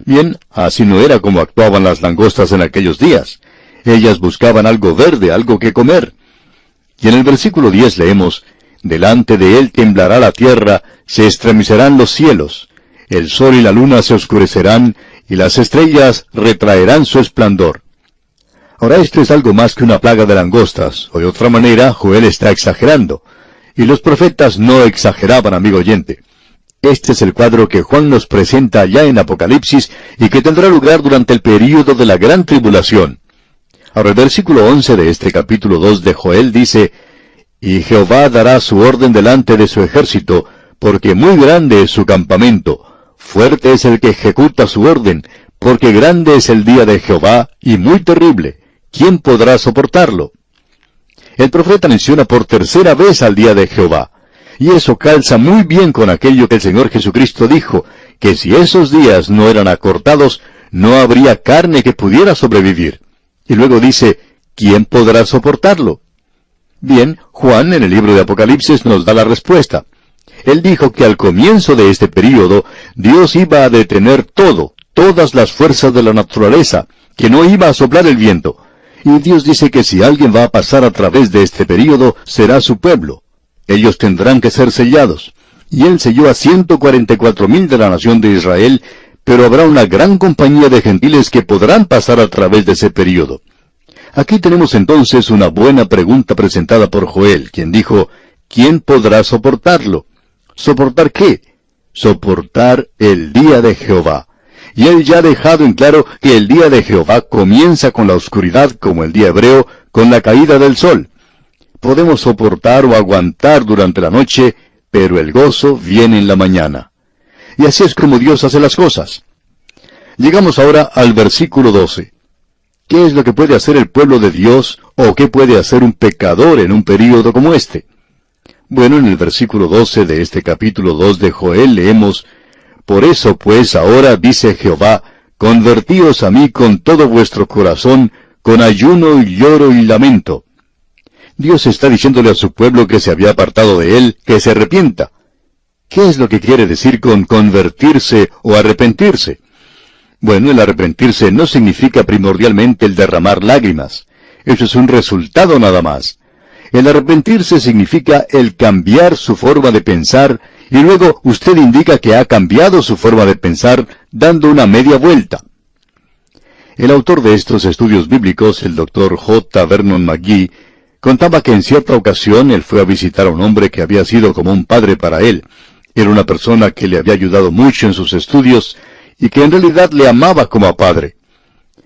Speaker 1: Bien, así no era como actuaban las langostas en aquellos días. Ellas buscaban algo verde, algo que comer. Y en el versículo 10 leemos, delante de él temblará la tierra, se estremecerán los cielos, el sol y la luna se oscurecerán, y las estrellas retraerán su esplendor. Ahora esto es algo más que una plaga de langostas, o de otra manera, Joel está exagerando. Y los profetas no exageraban, amigo oyente. Este es el cuadro que Juan nos presenta allá en Apocalipsis, y que tendrá lugar durante el período de la gran tribulación. Ahora el versículo 11 de este capítulo 2 de Joel dice, y Jehová dará su orden delante de su ejército, porque muy grande es su campamento, fuerte es el que ejecuta su orden, porque grande es el día de Jehová, y muy terrible. ¿Quién podrá soportarlo? El profeta menciona por tercera vez al día de Jehová, y eso calza muy bien con aquello que el Señor Jesucristo dijo, que si esos días no eran acortados, no habría carne que pudiera sobrevivir. Y luego dice, ¿quién podrá soportarlo? Bien, Juan en el libro de Apocalipsis nos da la respuesta. Él dijo que al comienzo de este período, Dios iba a detener todas las fuerzas de la naturaleza, que no iba a soplar el viento. Y Dios dice que si alguien va a pasar a través de este período, será su pueblo. Ellos tendrán que ser sellados. y él selló a 144,000 de la nación de Israel, pero habrá una gran compañía de gentiles que podrán pasar a través de ese período. Aquí tenemos entonces una buena pregunta presentada por Joel, quien dijo, ¿quién podrá soportarlo? ¿Soportar qué? Soportar el día de Jehová. Y él ya ha dejado en claro que el día de Jehová comienza con la oscuridad, como el día hebreo, con la caída del sol. Podemos soportar o aguantar durante la noche, pero el gozo viene en la mañana. Y así es como Dios hace las cosas. Llegamos ahora al versículo 12. ¿Qué es lo que puede hacer el pueblo de Dios, o qué puede hacer un pecador en un período como este? Bueno, en el versículo 12 de este capítulo 2 de Joel leemos, «Por eso pues ahora, dice Jehová, convertíos a mí con todo vuestro corazón, con ayuno y lloro y lamento». Dios está diciéndole a su pueblo que se había apartado de él, que se arrepienta. ¿Qué es lo que quiere decir con convertirse o arrepentirse? Bueno, el arrepentirse no significa primordialmente el derramar lágrimas. Eso es un resultado nada más. El arrepentirse significa el cambiar su forma de pensar, y luego usted indica que ha cambiado su forma de pensar dando una media vuelta. El autor de estos estudios bíblicos, el Dr. J. Vernon McGee, contaba que en cierta ocasión él fue a visitar a un hombre que había sido como un padre para él. Era una persona que le había ayudado mucho en sus estudios y que en realidad le amaba como a padre.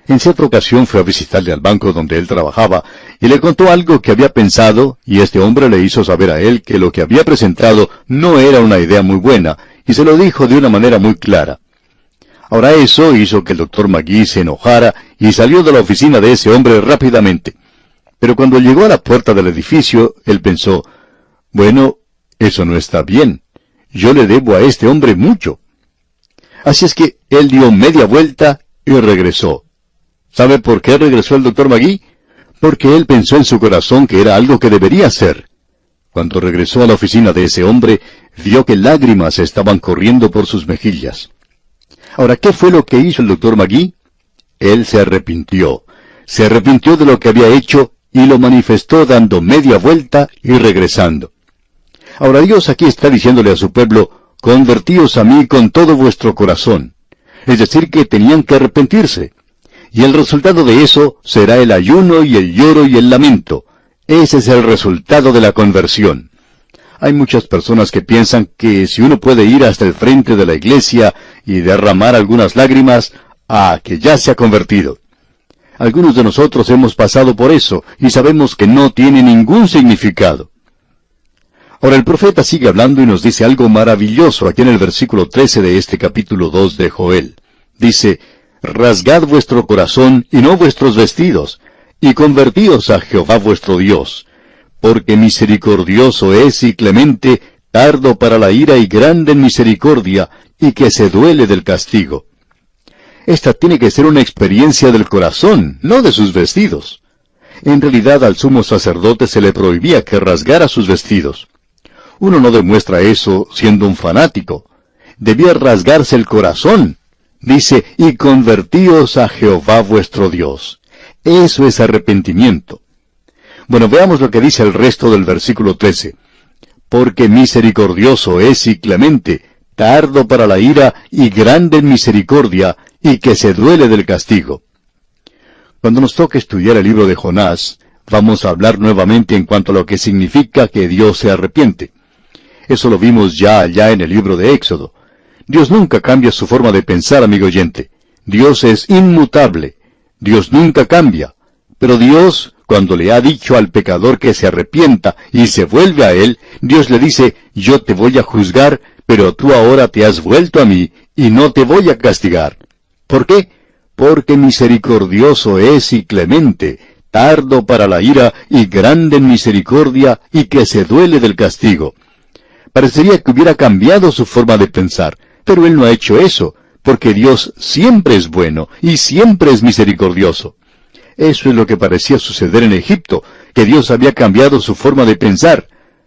Speaker 1: En cierta ocasión fue a visitarle al banco donde él trabajaba y le contó algo que había pensado, y este hombre le hizo saber a él que lo que había presentado no era una idea muy buena, y se lo dijo de una manera muy clara. Ahora eso hizo que el Dr. McGee se enojara y salió de la oficina de ese hombre rápidamente. Pero cuando llegó a la puerta del edificio, él pensó, bueno, eso no está bien. Yo le debo a este hombre mucho. Así es que él dio media vuelta y regresó. ¿Sabe por qué regresó el Dr. McGee? Porque él pensó en su corazón que era algo que debería hacer. Cuando regresó a la oficina de ese hombre, vio que lágrimas estaban corriendo por sus mejillas. Ahora, ¿qué fue lo que hizo el Dr. McGee? Él se arrepintió. Se arrepintió de lo que había hecho y lo manifestó dando media vuelta y regresando. Ahora Dios aquí está diciéndole a su pueblo, convertíos a mí con todo vuestro corazón. Es decir, que tenían que arrepentirse. Y el resultado de eso será el ayuno y el lloro y el lamento. Ese es el resultado de la conversión. Hay muchas personas que piensan que si uno puede ir hasta el frente de la iglesia y derramar algunas lágrimas, que ya se ha convertido. Algunos de nosotros hemos pasado por eso y sabemos que no tiene ningún significado. Ahora el profeta sigue hablando y nos dice algo maravilloso aquí en el versículo 13 de este capítulo 2 de Joel. Dice, rasgad vuestro corazón y no vuestros vestidos, y convertíos a Jehová vuestro Dios, porque misericordioso es y clemente, tardo para la ira y grande en misericordia, y que se duele del castigo. Esta tiene que ser una experiencia del corazón, no de sus vestidos. En realidad al sumo sacerdote se le prohibía que rasgara sus vestidos. Uno no demuestra eso siendo un fanático. Debía rasgarse el corazón. Dice, y convertíos a Jehová vuestro Dios. Eso es arrepentimiento. Bueno, veamos lo que dice el resto del versículo 13. Porque misericordioso es y clemente, tardo para la ira y grande en misericordia, y que se duele del castigo. Cuando nos toque estudiar el libro de Jonás, vamos a hablar nuevamente en cuanto a lo que significa que Dios se arrepiente. Eso lo vimos ya allá en el libro de Éxodo. Dios nunca cambia su forma de pensar, amigo oyente. Dios es inmutable. Dios nunca cambia. Pero Dios, cuando le ha dicho al pecador que se arrepienta y se vuelve a Él, Dios le dice, yo te voy a juzgar, pero tú ahora te has vuelto a mí y no te voy a castigar. ¿Por qué? Porque misericordioso es y clemente, tardo para la ira y grande en misericordia, y que se duele del castigo. Parecería que hubiera cambiado su forma de pensar, pero Él no ha hecho eso, porque Dios siempre es bueno y siempre es misericordioso. Eso es lo que parecía suceder en Egipto, que Dios había cambiado su forma de pensar.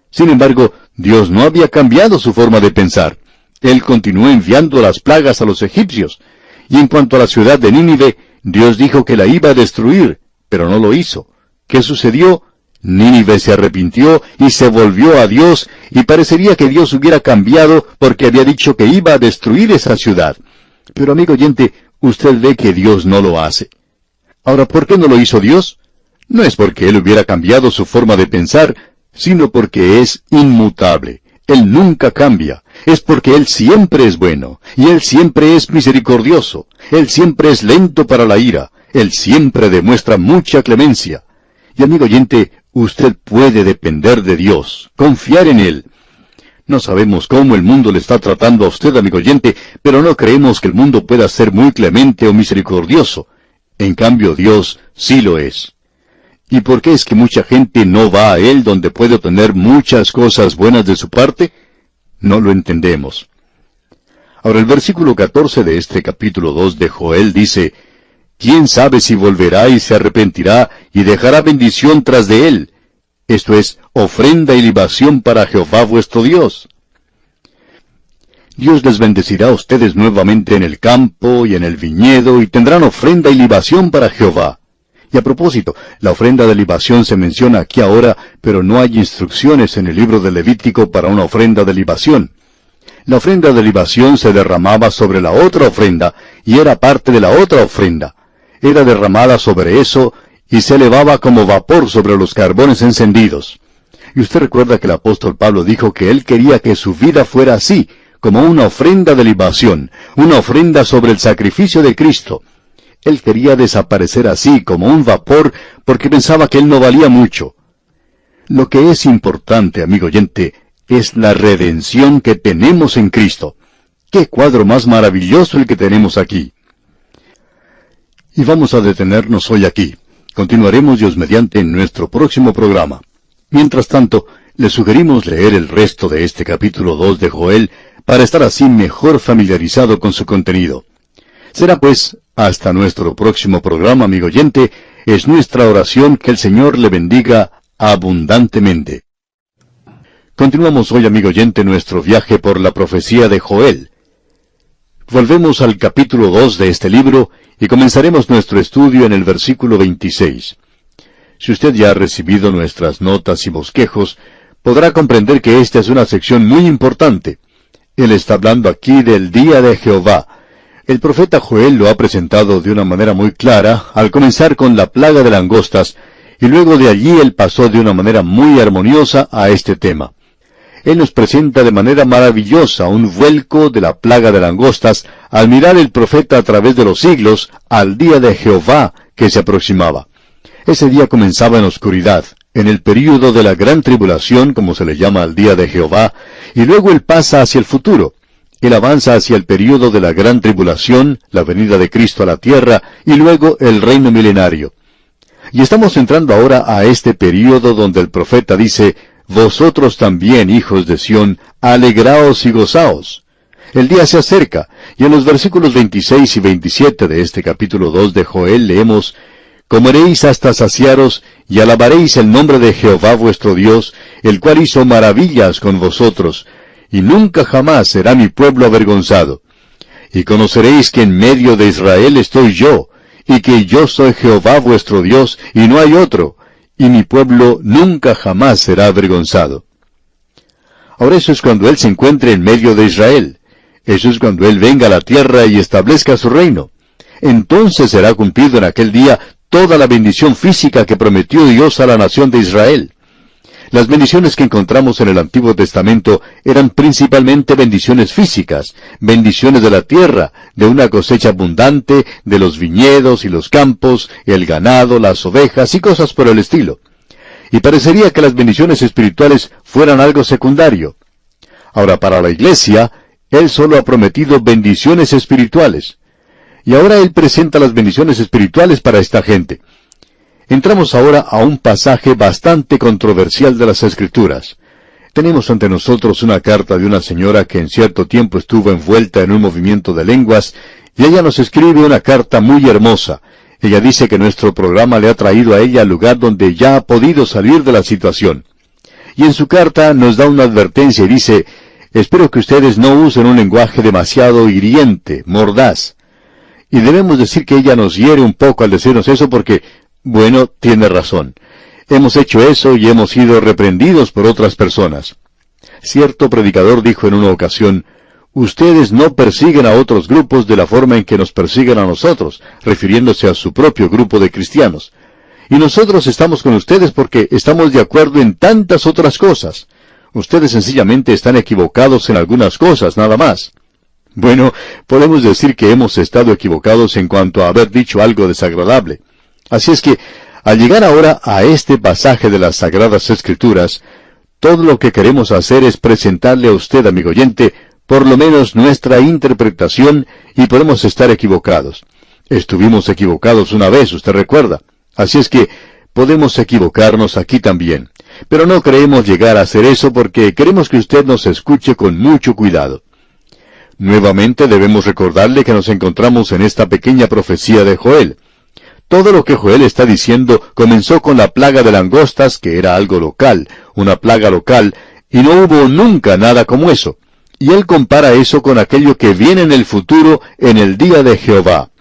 Speaker 1: Sin embargo, Dios no había cambiado su forma de pensar. Él continuó enviando las plagas a los egipcios. Y en cuanto a la ciudad de Nínive, Dios dijo que la iba a destruir, pero no lo hizo. ¿Qué sucedió? Nínive se arrepintió y se volvió a Dios, y parecería que Dios hubiera cambiado porque había dicho que iba a destruir esa ciudad. Pero amigo oyente, usted ve que Dios no lo hace. Ahora, ¿por qué no lo hizo Dios? No es porque Él hubiera cambiado su forma de pensar, sino porque es inmutable. Él nunca cambia. Es porque Él siempre es bueno, y Él siempre es misericordioso. Él siempre es lento para la ira. Él siempre demuestra mucha clemencia. Y amigo oyente, usted puede depender de Dios, confiar en Él. No sabemos cómo el mundo le está tratando a usted, amigo oyente, pero no creemos que el mundo pueda ser muy clemente o misericordioso. En cambio, Dios sí lo es. ¿Y por qué es que mucha gente no va a Él donde puede obtener muchas cosas buenas de su parte? No lo entendemos. Ahora el versículo 14 de este capítulo 2 de Joel dice, ¿quién sabe si volverá y se arrepentirá y dejará bendición tras de él? Esto es, ofrenda y libación para Jehová vuestro Dios. Dios les bendecirá a ustedes nuevamente en el campo y en el viñedo, y tendrán ofrenda y libación para Jehová. Y a propósito, la ofrenda de libación se menciona aquí ahora, pero no hay instrucciones en el libro de Levítico para una ofrenda de libación. La ofrenda de libación se derramaba sobre la otra ofrenda, y era parte de la otra ofrenda. Era derramada sobre eso, y se elevaba como vapor sobre los carbones encendidos. Y usted recuerda que el apóstol Pablo dijo que él quería que su vida fuera así, como una ofrenda de libación, una ofrenda sobre el sacrificio de Cristo. Él quería desaparecer así, como un vapor, porque pensaba que él no valía mucho. Lo que es importante, amigo oyente, es la redención que tenemos en Cristo. ¡Qué cuadro más maravilloso el que tenemos aquí! Y vamos a detenernos hoy aquí. Continuaremos Dios mediante en nuestro próximo programa. Mientras tanto, le sugerimos leer el resto de este capítulo 2 de Joel para estar así mejor familiarizado con su contenido. Será pues, hasta nuestro próximo programa, amigo oyente, es nuestra oración que el Señor le bendiga abundantemente. Continuamos hoy, amigo oyente, nuestro viaje por la profecía de Joel. Volvemos al capítulo 2 de este libro y comenzaremos nuestro estudio en el versículo 26. Si usted ya ha recibido nuestras notas y bosquejos, podrá comprender que esta es una sección muy importante. Él está hablando aquí del día de Jehová. El profeta Joel lo ha presentado de una manera muy clara, al comenzar con la plaga de langostas, y luego de allí él pasó de una manera muy armoniosa a este tema. Él nos presenta de manera maravillosa un vuelco de la plaga de langostas al mirar el profeta a través de los siglos al día de Jehová que se aproximaba. Ese día comenzaba en oscuridad, en el período de la gran tribulación, como se le llama al día de Jehová, y luego él pasa hacia el futuro. Él avanza hacia el período de la gran tribulación, la venida de Cristo a la tierra, y luego el reino milenario. Y estamos entrando ahora a este período donde el profeta dice, «Vosotros también, hijos de Sión, alegraos y gozaos». El día se acerca, y en los versículos 26 y 27 de este capítulo 2 de Joel leemos, «Comeréis hasta saciaros, y alabaréis el nombre de Jehová vuestro Dios, el cual hizo maravillas con vosotros, y nunca jamás será mi pueblo avergonzado. Y conoceréis que en medio de Israel estoy yo, y que yo soy Jehová vuestro Dios, y no hay otro, y mi pueblo nunca jamás será avergonzado». Ahora eso es cuando Él se encuentre en medio de Israel. Eso es cuando Él venga a la tierra y establezca su reino. Entonces será cumplido en aquel día toda la bendición física que prometió Dios a la nación de Israel. Las bendiciones que encontramos en el Antiguo Testamento eran principalmente bendiciones físicas, bendiciones de la tierra, de una cosecha abundante, de los viñedos y los campos, el ganado, las ovejas y cosas por el estilo. Y parecería que las bendiciones espirituales fueran algo secundario. Ahora, para la iglesia, Él solo ha prometido bendiciones espirituales. Y ahora Él presenta las bendiciones espirituales para esta gente. Entramos ahora a un pasaje bastante controversial de las Escrituras. Tenemos ante nosotros una carta de una señora que en cierto tiempo estuvo envuelta en un movimiento de lenguas, y ella nos escribe una carta muy hermosa. Ella dice que nuestro programa le ha traído a ella al lugar donde ya ha podido salir de la situación. Y en su carta nos da una advertencia y dice, «Espero que ustedes no usen un lenguaje demasiado hiriente, mordaz». Y debemos decir que ella nos hiere un poco al decirnos eso porque, bueno, tiene razón. Hemos hecho eso y hemos sido reprendidos por otras personas. Cierto predicador dijo en una ocasión, «Ustedes no persiguen a otros grupos de la forma en que nos persiguen a nosotros», refiriéndose a su propio grupo de cristianos. Y nosotros estamos con ustedes porque estamos de acuerdo en tantas otras cosas. Ustedes sencillamente están equivocados en algunas cosas, nada más. Bueno, podemos decir que hemos estado equivocados en cuanto a haber dicho algo desagradable. Así es que, al llegar ahora a este pasaje de las Sagradas Escrituras, todo lo que queremos hacer es presentarle a usted, amigo oyente, por lo menos nuestra interpretación, y podemos estar equivocados. Estuvimos equivocados una vez, usted recuerda. Así es que podemos equivocarnos aquí también. Pero no creemos llegar a hacer eso porque queremos que usted nos escuche con mucho cuidado. Nuevamente debemos recordarle que nos encontramos en esta pequeña profecía de Joel. Todo lo que Joel está diciendo comenzó con la plaga de langostas, que era algo local, una plaga local, y no hubo nunca nada como eso. Y él compara eso con aquello que viene en el futuro, en el día de Jehová.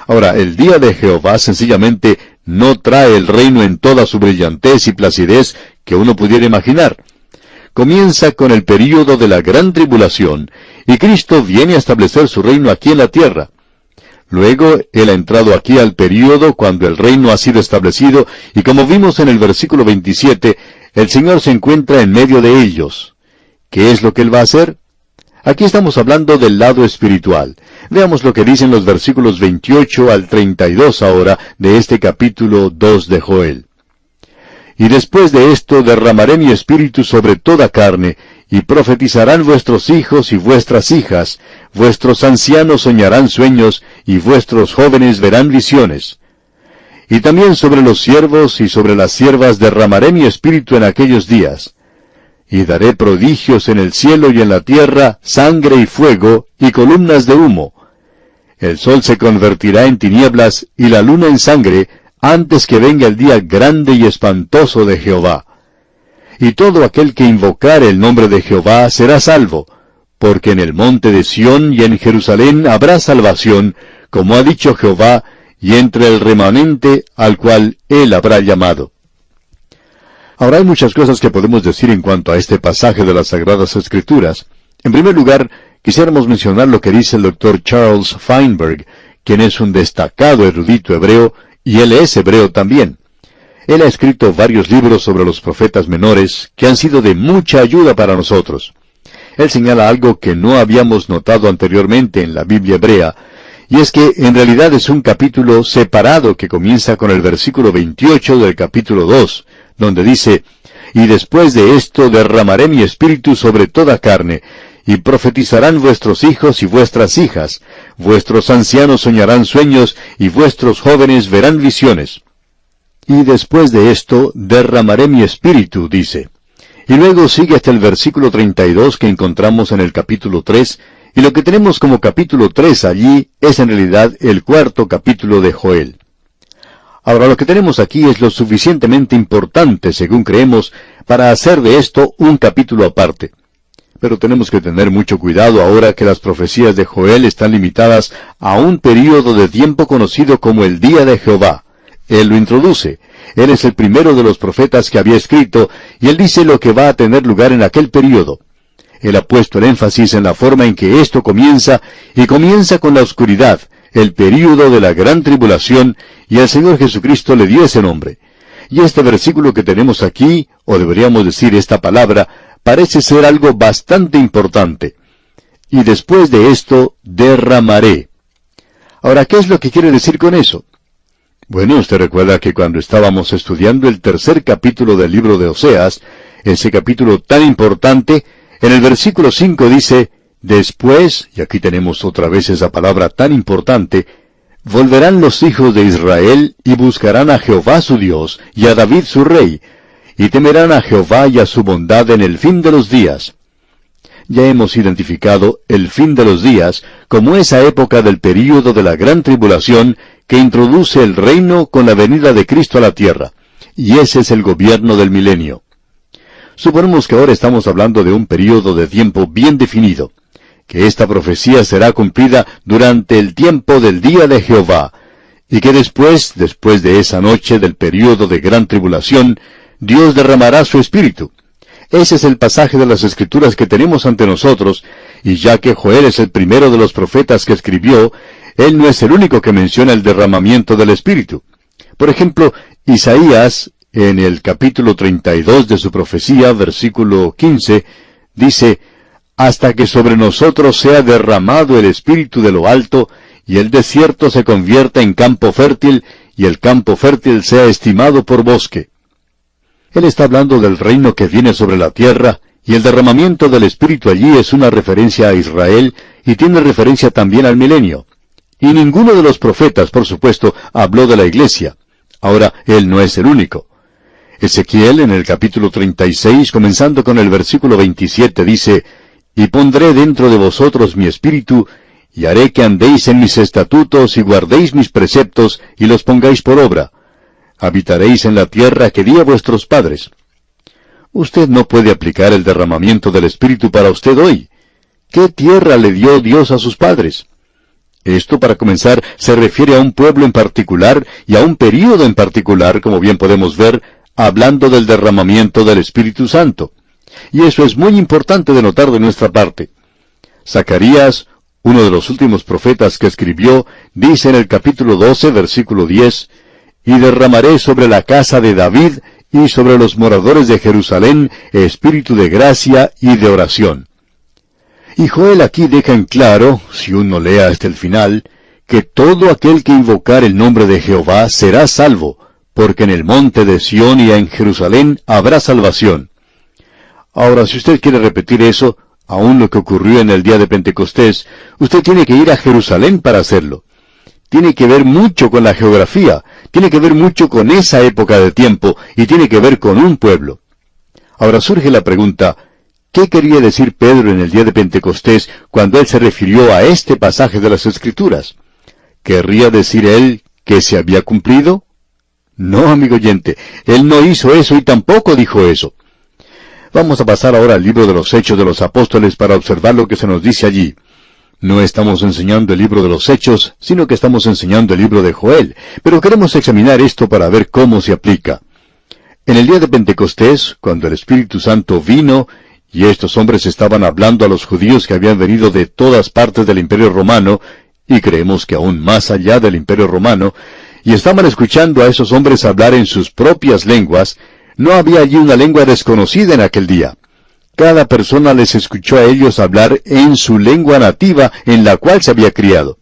Speaker 1: Ahora, el día de Jehová sencillamente no trae el reino en toda su brillantez y placidez que uno pudiera imaginar. Comienza con el período de la gran tribulación, y Cristo viene a establecer su reino aquí en la tierra. Luego, Él ha entrado aquí al período cuando el reino ha sido establecido, y como vimos en el versículo 27, el Señor se encuentra en medio de ellos. ¿Qué es lo que Él va a hacer? Aquí estamos hablando del lado espiritual. Veamos lo que dicen los versículos 28 al 32 ahora de este capítulo 2 de Joel. «Y después de esto derramaré mi espíritu sobre toda carne, y profetizarán vuestros hijos y vuestras hijas, vuestros ancianos soñarán sueños, y vuestros jóvenes verán visiones. Y también sobre los siervos y sobre las siervas derramaré mi espíritu en aquellos días. Y daré prodigios en el cielo y en la tierra, sangre y fuego, y columnas de humo. El sol se convertirá en tinieblas, y la luna en sangre, antes que venga el día grande y espantoso de Jehová. Y todo aquel que invocare el nombre de Jehová será salvo, porque en el monte de Sión y en Jerusalén habrá salvación, como ha dicho Jehová, y entre el remanente al cual él habrá llamado». Ahora hay muchas cosas que podemos decir en cuanto a este pasaje de las Sagradas Escrituras. En primer lugar, quisiéramos mencionar lo que dice el Dr. Charles Feinberg, quien es un destacado erudito hebreo, y él es hebreo también. Él ha escrito varios libros sobre los profetas menores, que han sido de mucha ayuda para nosotros. Él señala algo que no habíamos notado anteriormente en la Biblia hebrea, y es que en realidad es un capítulo separado que comienza con el versículo 28 del capítulo 2, donde dice, «Y después de esto derramaré mi espíritu sobre toda carne, y profetizarán vuestros hijos y vuestras hijas, vuestros ancianos soñarán sueños, y vuestros jóvenes verán visiones». Y después de esto derramaré mi espíritu, dice. Y luego sigue hasta el versículo 32 que encontramos en el capítulo 3, y lo que tenemos como capítulo 3 allí es en realidad el cuarto capítulo de Joel. Ahora lo que tenemos aquí es lo suficientemente importante, según creemos, para hacer de esto un capítulo aparte. Pero tenemos que tener mucho cuidado ahora que las profecías de Joel están limitadas a un período de tiempo conocido como el Día de Jehová. Él lo introduce. Él es el primero de los profetas que había escrito, y él dice lo que va a tener lugar en aquel período. Él ha puesto el énfasis en la forma en que esto comienza, y comienza con la oscuridad, el período de la gran tribulación, y el Señor Jesucristo le dio ese nombre. Y este versículo que tenemos aquí, o deberíamos decir esta palabra, parece ser algo bastante importante. Y después de esto, derramaré. Ahora, ¿qué es lo que quiere decir con eso? Bueno, usted recuerda que cuando estábamos estudiando el tercer capítulo del libro de Oseas, ese capítulo tan importante, en el versículo 5 dice, «Después», y aquí tenemos otra vez esa palabra tan importante, «volverán los hijos de Israel y buscarán a Jehová su Dios y a David su rey, y temerán a Jehová y a su bondad en el fin de los días». Ya hemos identificado el fin de los días como esa época del período de la gran tribulación que introduce el reino con la venida de Cristo a la tierra, y ese es el gobierno del milenio. Suponemos que ahora estamos hablando de un período de tiempo bien definido, que esta profecía será cumplida durante el tiempo del día de Jehová, y que después de esa noche del período de gran tribulación, Dios derramará su espíritu. Ese es el pasaje de las Escrituras que tenemos ante nosotros, y ya que Joel es el primero de los profetas que escribió, él no es el único que menciona el derramamiento del Espíritu. Por ejemplo, Isaías, en el capítulo 32 de su profecía, versículo 15, dice, «Hasta que sobre nosotros sea derramado el Espíritu de lo alto, y el desierto se convierta en campo fértil, y el campo fértil sea estimado por bosque». Él está hablando del reino que viene sobre la tierra, y el derramamiento del Espíritu allí es una referencia a Israel, y tiene referencia también al milenio. Y ninguno de los profetas, por supuesto, habló de la iglesia. Ahora, él no es el único. Ezequiel, en el capítulo 36, comenzando con el versículo 27, dice, «Y pondré dentro de vosotros mi espíritu, y haré que andéis en mis estatutos, y guardéis mis preceptos, y los pongáis por obra. Habitaréis en la tierra que di a vuestros padres». Usted no puede aplicar el derramamiento del Espíritu para usted hoy. ¿Qué tierra le dio Dios a sus padres? Esto, para comenzar, se refiere a un pueblo en particular y a un período en particular, como bien podemos ver, hablando del derramamiento del Espíritu Santo. Y eso es muy importante de notar de nuestra parte. Zacarías, uno de los últimos profetas que escribió, dice en el capítulo 12, versículo 10, «Y derramaré sobre la casa de David y sobre los moradores de Jerusalén espíritu de gracia y de oración». Y Joel aquí deja en claro, si uno lea hasta el final, que todo aquel que invocar el nombre de Jehová será salvo, porque en el monte de Sión y en Jerusalén habrá salvación. Ahora, si usted quiere repetir eso, aún lo que ocurrió en el día de Pentecostés, usted tiene que ir a Jerusalén para hacerlo. Tiene que ver mucho con la geografía, tiene que ver mucho con esa época de tiempo, y tiene que ver con un pueblo. Ahora surge la pregunta, ¿qué quería decir Pedro en el día de Pentecostés cuando él se refirió a este pasaje de las Escrituras? ¿Querría decir él que se había cumplido? No, amigo oyente, él no hizo eso y tampoco dijo eso. Vamos a pasar ahora al libro de los Hechos de los Apóstoles para observar lo que se nos dice allí. No estamos enseñando el libro de los Hechos, sino que estamos enseñando el libro de Joel, pero queremos examinar esto para ver cómo se aplica. En el día de Pentecostés, cuando el Espíritu Santo vino, y estos hombres estaban hablando a los judíos que habían venido de todas partes del Imperio Romano, y creemos que aún más allá del Imperio Romano, y estaban escuchando a esos hombres hablar en sus propias lenguas, no había allí una lengua desconocida en aquel día. Cada persona les escuchó a ellos hablar en su lengua nativa en la cual se había criado.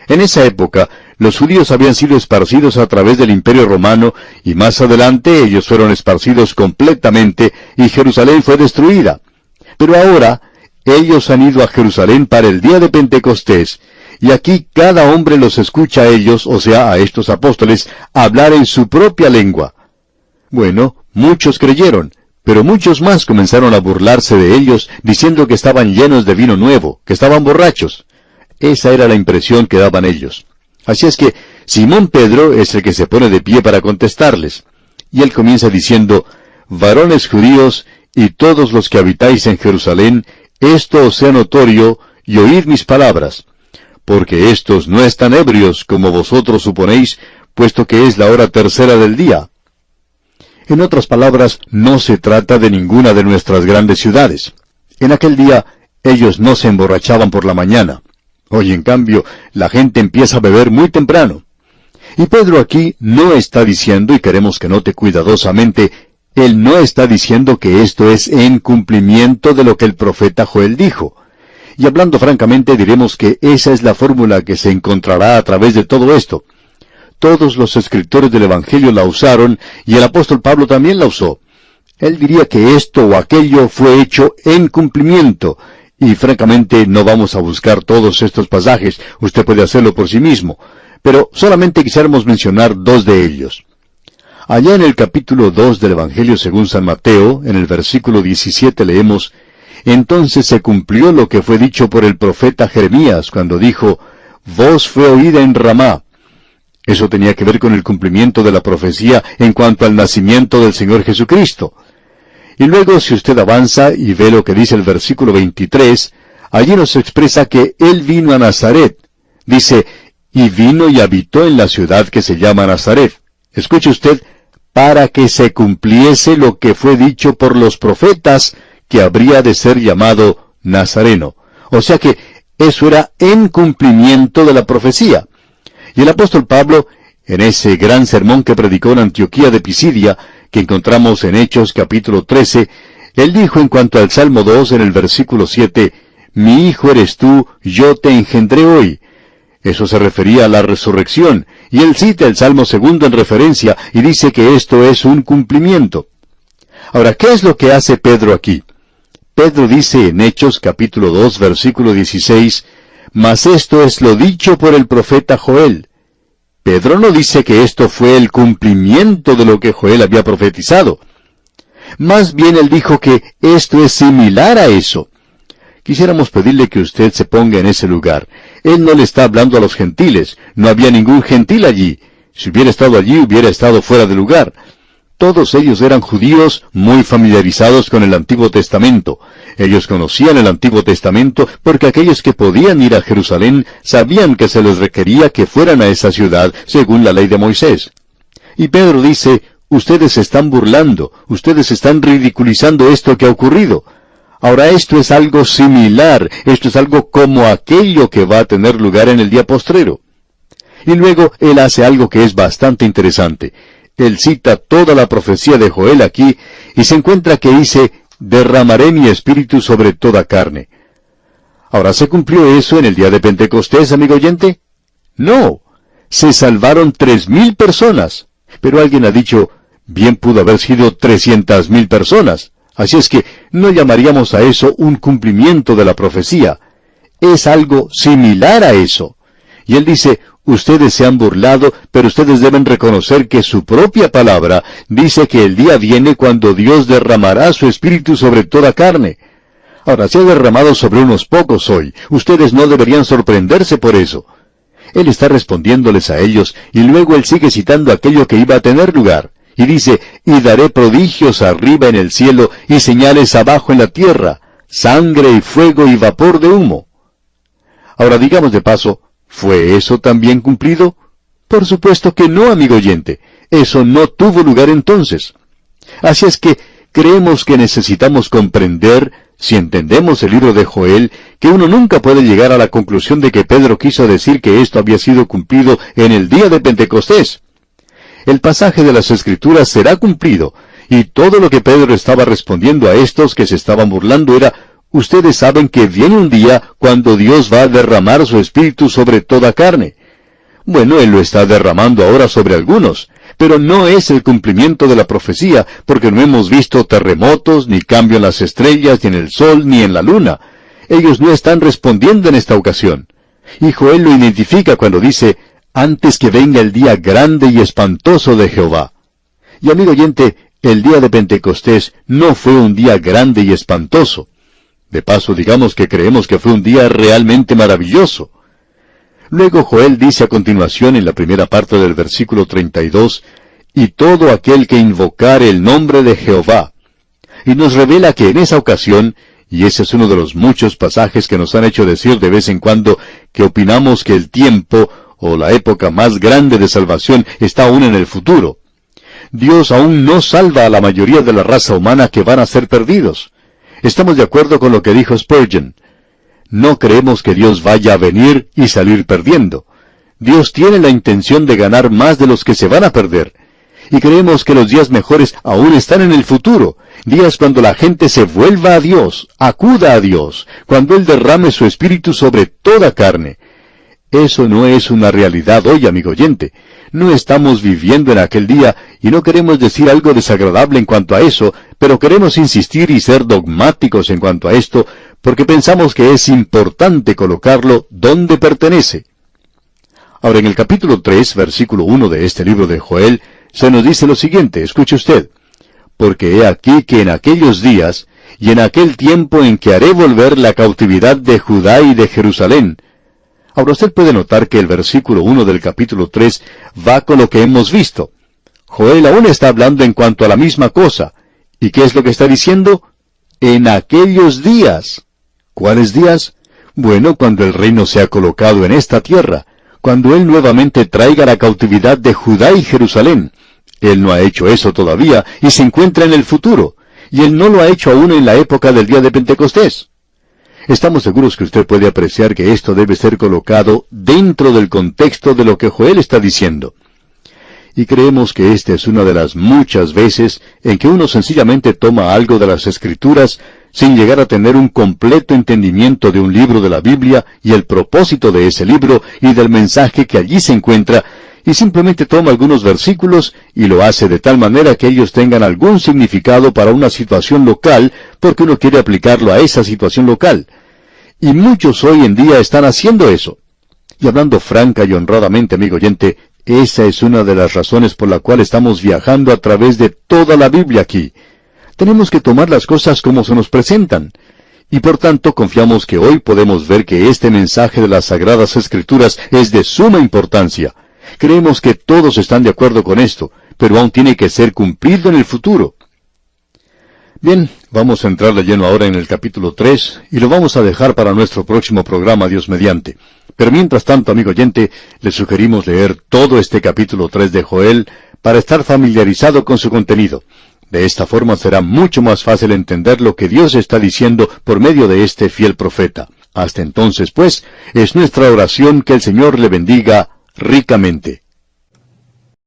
Speaker 1: En esa época, los judíos habían sido esparcidos a través del Imperio Romano, y más adelante ellos fueron esparcidos completamente, y Jerusalén fue destruida. Pero ahora, ellos han ido a Jerusalén para el día de Pentecostés, y aquí cada hombre los escucha a ellos, o sea, a estos apóstoles, hablar en su propia lengua. Bueno, muchos creyeron, pero muchos más comenzaron a burlarse de ellos, diciendo que estaban llenos de vino nuevo, que estaban borrachos. Esa era la impresión que daban ellos. Así es que Simón Pedro es el que se pone de pie para contestarles. Y él comienza diciendo, «Varones judíos, y todos los que habitáis en Jerusalén, esto os sea notorio, y oíd mis palabras. Porque éstos no están ebrios, como vosotros suponéis, puesto que es la hora tercera del día». En otras palabras, no se trata de ninguna de nuestras grandes ciudades. En aquel día, ellos no se emborrachaban por la mañana. Hoy, en cambio, la gente empieza a beber muy temprano. Y Pedro aquí no está diciendo, y queremos que note cuidadosamente, él no está diciendo que esto es en cumplimiento de lo que el profeta Joel dijo. Y hablando francamente, diremos que esa es la fórmula que se encontrará a través de todo esto. Todos los escritores del Evangelio la usaron, y el apóstol Pablo también la usó. Él diría que esto o aquello fue hecho en cumplimiento, y francamente no vamos a buscar todos estos pasajes, usted puede hacerlo por sí mismo, pero solamente quisiéramos mencionar dos de ellos. Allá en el capítulo 2 del Evangelio según San Mateo, en el versículo 17 leemos, «Entonces se cumplió lo que fue dicho por el profeta Jeremías, cuando dijo, voz fue oída en Ramá». Eso tenía que ver con el cumplimiento de la profecía en cuanto al nacimiento del Señor Jesucristo. Y luego, si usted avanza y ve lo que dice el versículo 23, allí nos expresa que Él vino a Nazaret. Dice, y vino y habitó en la ciudad que se llama Nazaret. Escuche usted, para que se cumpliese lo que fue dicho por los profetas, que habría de ser llamado Nazareno. O sea que eso era en cumplimiento de la profecía. Y el apóstol Pablo, en ese gran sermón que predicó en Antioquía de Pisidia, que encontramos en Hechos capítulo 13, él dijo en cuanto al Salmo 2 en el versículo 7, «Mi hijo eres tú, yo te engendré hoy». Eso se refería a la resurrección, y él cita el Salmo 2 en referencia, y dice que esto es un cumplimiento. Ahora, ¿qué es lo que hace Pedro aquí? Pedro dice en Hechos capítulo 2 versículo 16, «Mas esto es lo dicho por el profeta Joel». Pedro no dice que esto fue el cumplimiento de lo que Joel había profetizado. Más bien él dijo que esto es similar a eso. Quisiéramos pedirle que usted se ponga en ese lugar. Él no le está hablando a los gentiles. No había ningún gentil allí. Si hubiera estado allí, hubiera estado fuera de lugar. Todos ellos eran judíos muy familiarizados con el Antiguo Testamento. Ellos conocían el Antiguo Testamento porque aquellos que podían ir a Jerusalén sabían que se les requería que fueran a esa ciudad según la ley de Moisés. Y Pedro dice, ustedes se están burlando, ustedes están ridiculizando esto que ha ocurrido. Ahora esto es algo similar, esto es algo como aquello que va a tener lugar en el día postrero. Y luego él hace algo que es bastante interesante. Él cita toda la profecía de Joel aquí, y se encuentra que dice, «Derramaré mi espíritu sobre toda carne». Ahora, ¿se cumplió eso en el día de Pentecostés, amigo oyente? No. Se salvaron 3,000 personas. Pero alguien ha dicho, bien pudo haber sido 300,000 personas. Así es que no llamaríamos a eso un cumplimiento de la profecía. Es algo similar a eso. Y él dice, ustedes se han burlado, pero ustedes deben reconocer que su propia palabra dice que el día viene cuando Dios derramará su espíritu sobre toda carne. Ahora, se ha derramado sobre unos pocos hoy. Ustedes no deberían sorprenderse por eso. Él está respondiéndoles a ellos, y luego él sigue citando aquello que iba a tener lugar. Y dice, «Y daré prodigios arriba en el cielo, y señales abajo en la tierra, sangre y fuego y vapor de humo». Ahora, digamos de paso, ¿fue eso también cumplido? Por supuesto que no, amigo oyente. Eso no tuvo lugar entonces. Así es que creemos que necesitamos comprender, si entendemos el libro de Joel, que uno nunca puede llegar a la conclusión de que Pedro quiso decir que esto había sido cumplido en el día de Pentecostés. El pasaje de las Escrituras será cumplido, y todo lo que Pedro estaba respondiendo a estos que se estaban burlando era, ustedes saben que viene un día cuando Dios va a derramar su espíritu sobre toda carne. Bueno, Él lo está derramando ahora sobre algunos, pero no es el cumplimiento de la profecía, porque no hemos visto terremotos, ni cambio en las estrellas, ni en el sol, ni en la luna. Ellos no están respondiendo en esta ocasión. Y Joel lo identifica cuando dice, antes que venga el día grande y espantoso de Jehová. Y amigo oyente, el día de Pentecostés no fue un día grande y espantoso. De paso, digamos que creemos que fue un día realmente maravilloso. Luego Joel dice a continuación en la primera parte del versículo 32, «Y todo aquel que invocare el nombre de Jehová». Y nos revela que en esa ocasión, y ese es uno de los muchos pasajes que nos han hecho decir de vez en cuando que opinamos que el tiempo o la época más grande de salvación está aún en el futuro. Dios aún no salva a la mayoría de la raza humana que van a ser perdidos. Estamos de acuerdo con lo que dijo Spurgeon. No creemos que Dios vaya a venir y salir perdiendo. Dios tiene la intención de ganar más de los que se van a perder. Y creemos que los días mejores aún están en el futuro, días cuando la gente se vuelva a Dios, acuda a Dios, cuando Él derrame su espíritu sobre toda carne. Eso no es una realidad hoy, amigo oyente. No estamos viviendo en aquel día y no queremos decir algo desagradable en cuanto a eso, pero queremos insistir y ser dogmáticos en cuanto a esto, porque pensamos que es importante colocarlo donde pertenece. Ahora, en el capítulo 3, versículo 1 de este libro de Joel, se nos dice lo siguiente, escuche usted, «Porque he aquí que en aquellos días, y en aquel tiempo en que haré volver la cautividad de Judá y de Jerusalén». Ahora usted puede notar que el versículo 1 del capítulo 3 va con lo que hemos visto. Joel aún está hablando en cuanto a la misma cosa. ¿Y qué es lo que está diciendo? En aquellos días. ¿Cuáles días? Bueno, cuando el reino sea colocado en esta tierra, cuando Él nuevamente traiga la cautividad de Judá y Jerusalén. Él no ha hecho eso todavía y se encuentra en el futuro, y Él no lo ha hecho aún en la época del día de Pentecostés. Estamos seguros que usted puede apreciar que esto debe ser colocado dentro del contexto de lo que Joel está diciendo. Y creemos que esta es una de las muchas veces en que uno sencillamente toma algo de las Escrituras sin llegar a tener un completo entendimiento de un libro de la Biblia y el propósito de ese libro y del mensaje que allí se encuentra, y simplemente toma algunos versículos y lo hace de tal manera que ellos tengan algún significado para una situación local, porque uno quiere aplicarlo a esa situación local. Y muchos hoy en día están haciendo eso. Y hablando franca y honradamente, amigo oyente, esa es una de las razones por la cual estamos viajando a través de toda la Biblia aquí. Tenemos que tomar las cosas como se nos presentan. Y por tanto confiamos que hoy podemos ver que este mensaje de las Sagradas Escrituras es de suma importancia. Creemos que todos están de acuerdo con esto, pero aún tiene que ser cumplido en el futuro. Bien, vamos a entrar de lleno ahora en el capítulo 3, y lo vamos a dejar para nuestro próximo programa, Dios mediante. Pero mientras tanto, amigo oyente, le sugerimos leer todo este capítulo 3 de Joel para estar familiarizado con su contenido. De esta forma será mucho más fácil entender lo que Dios está diciendo por medio de este fiel profeta. Hasta entonces, pues, es nuestra oración que el Señor le bendiga ricamente.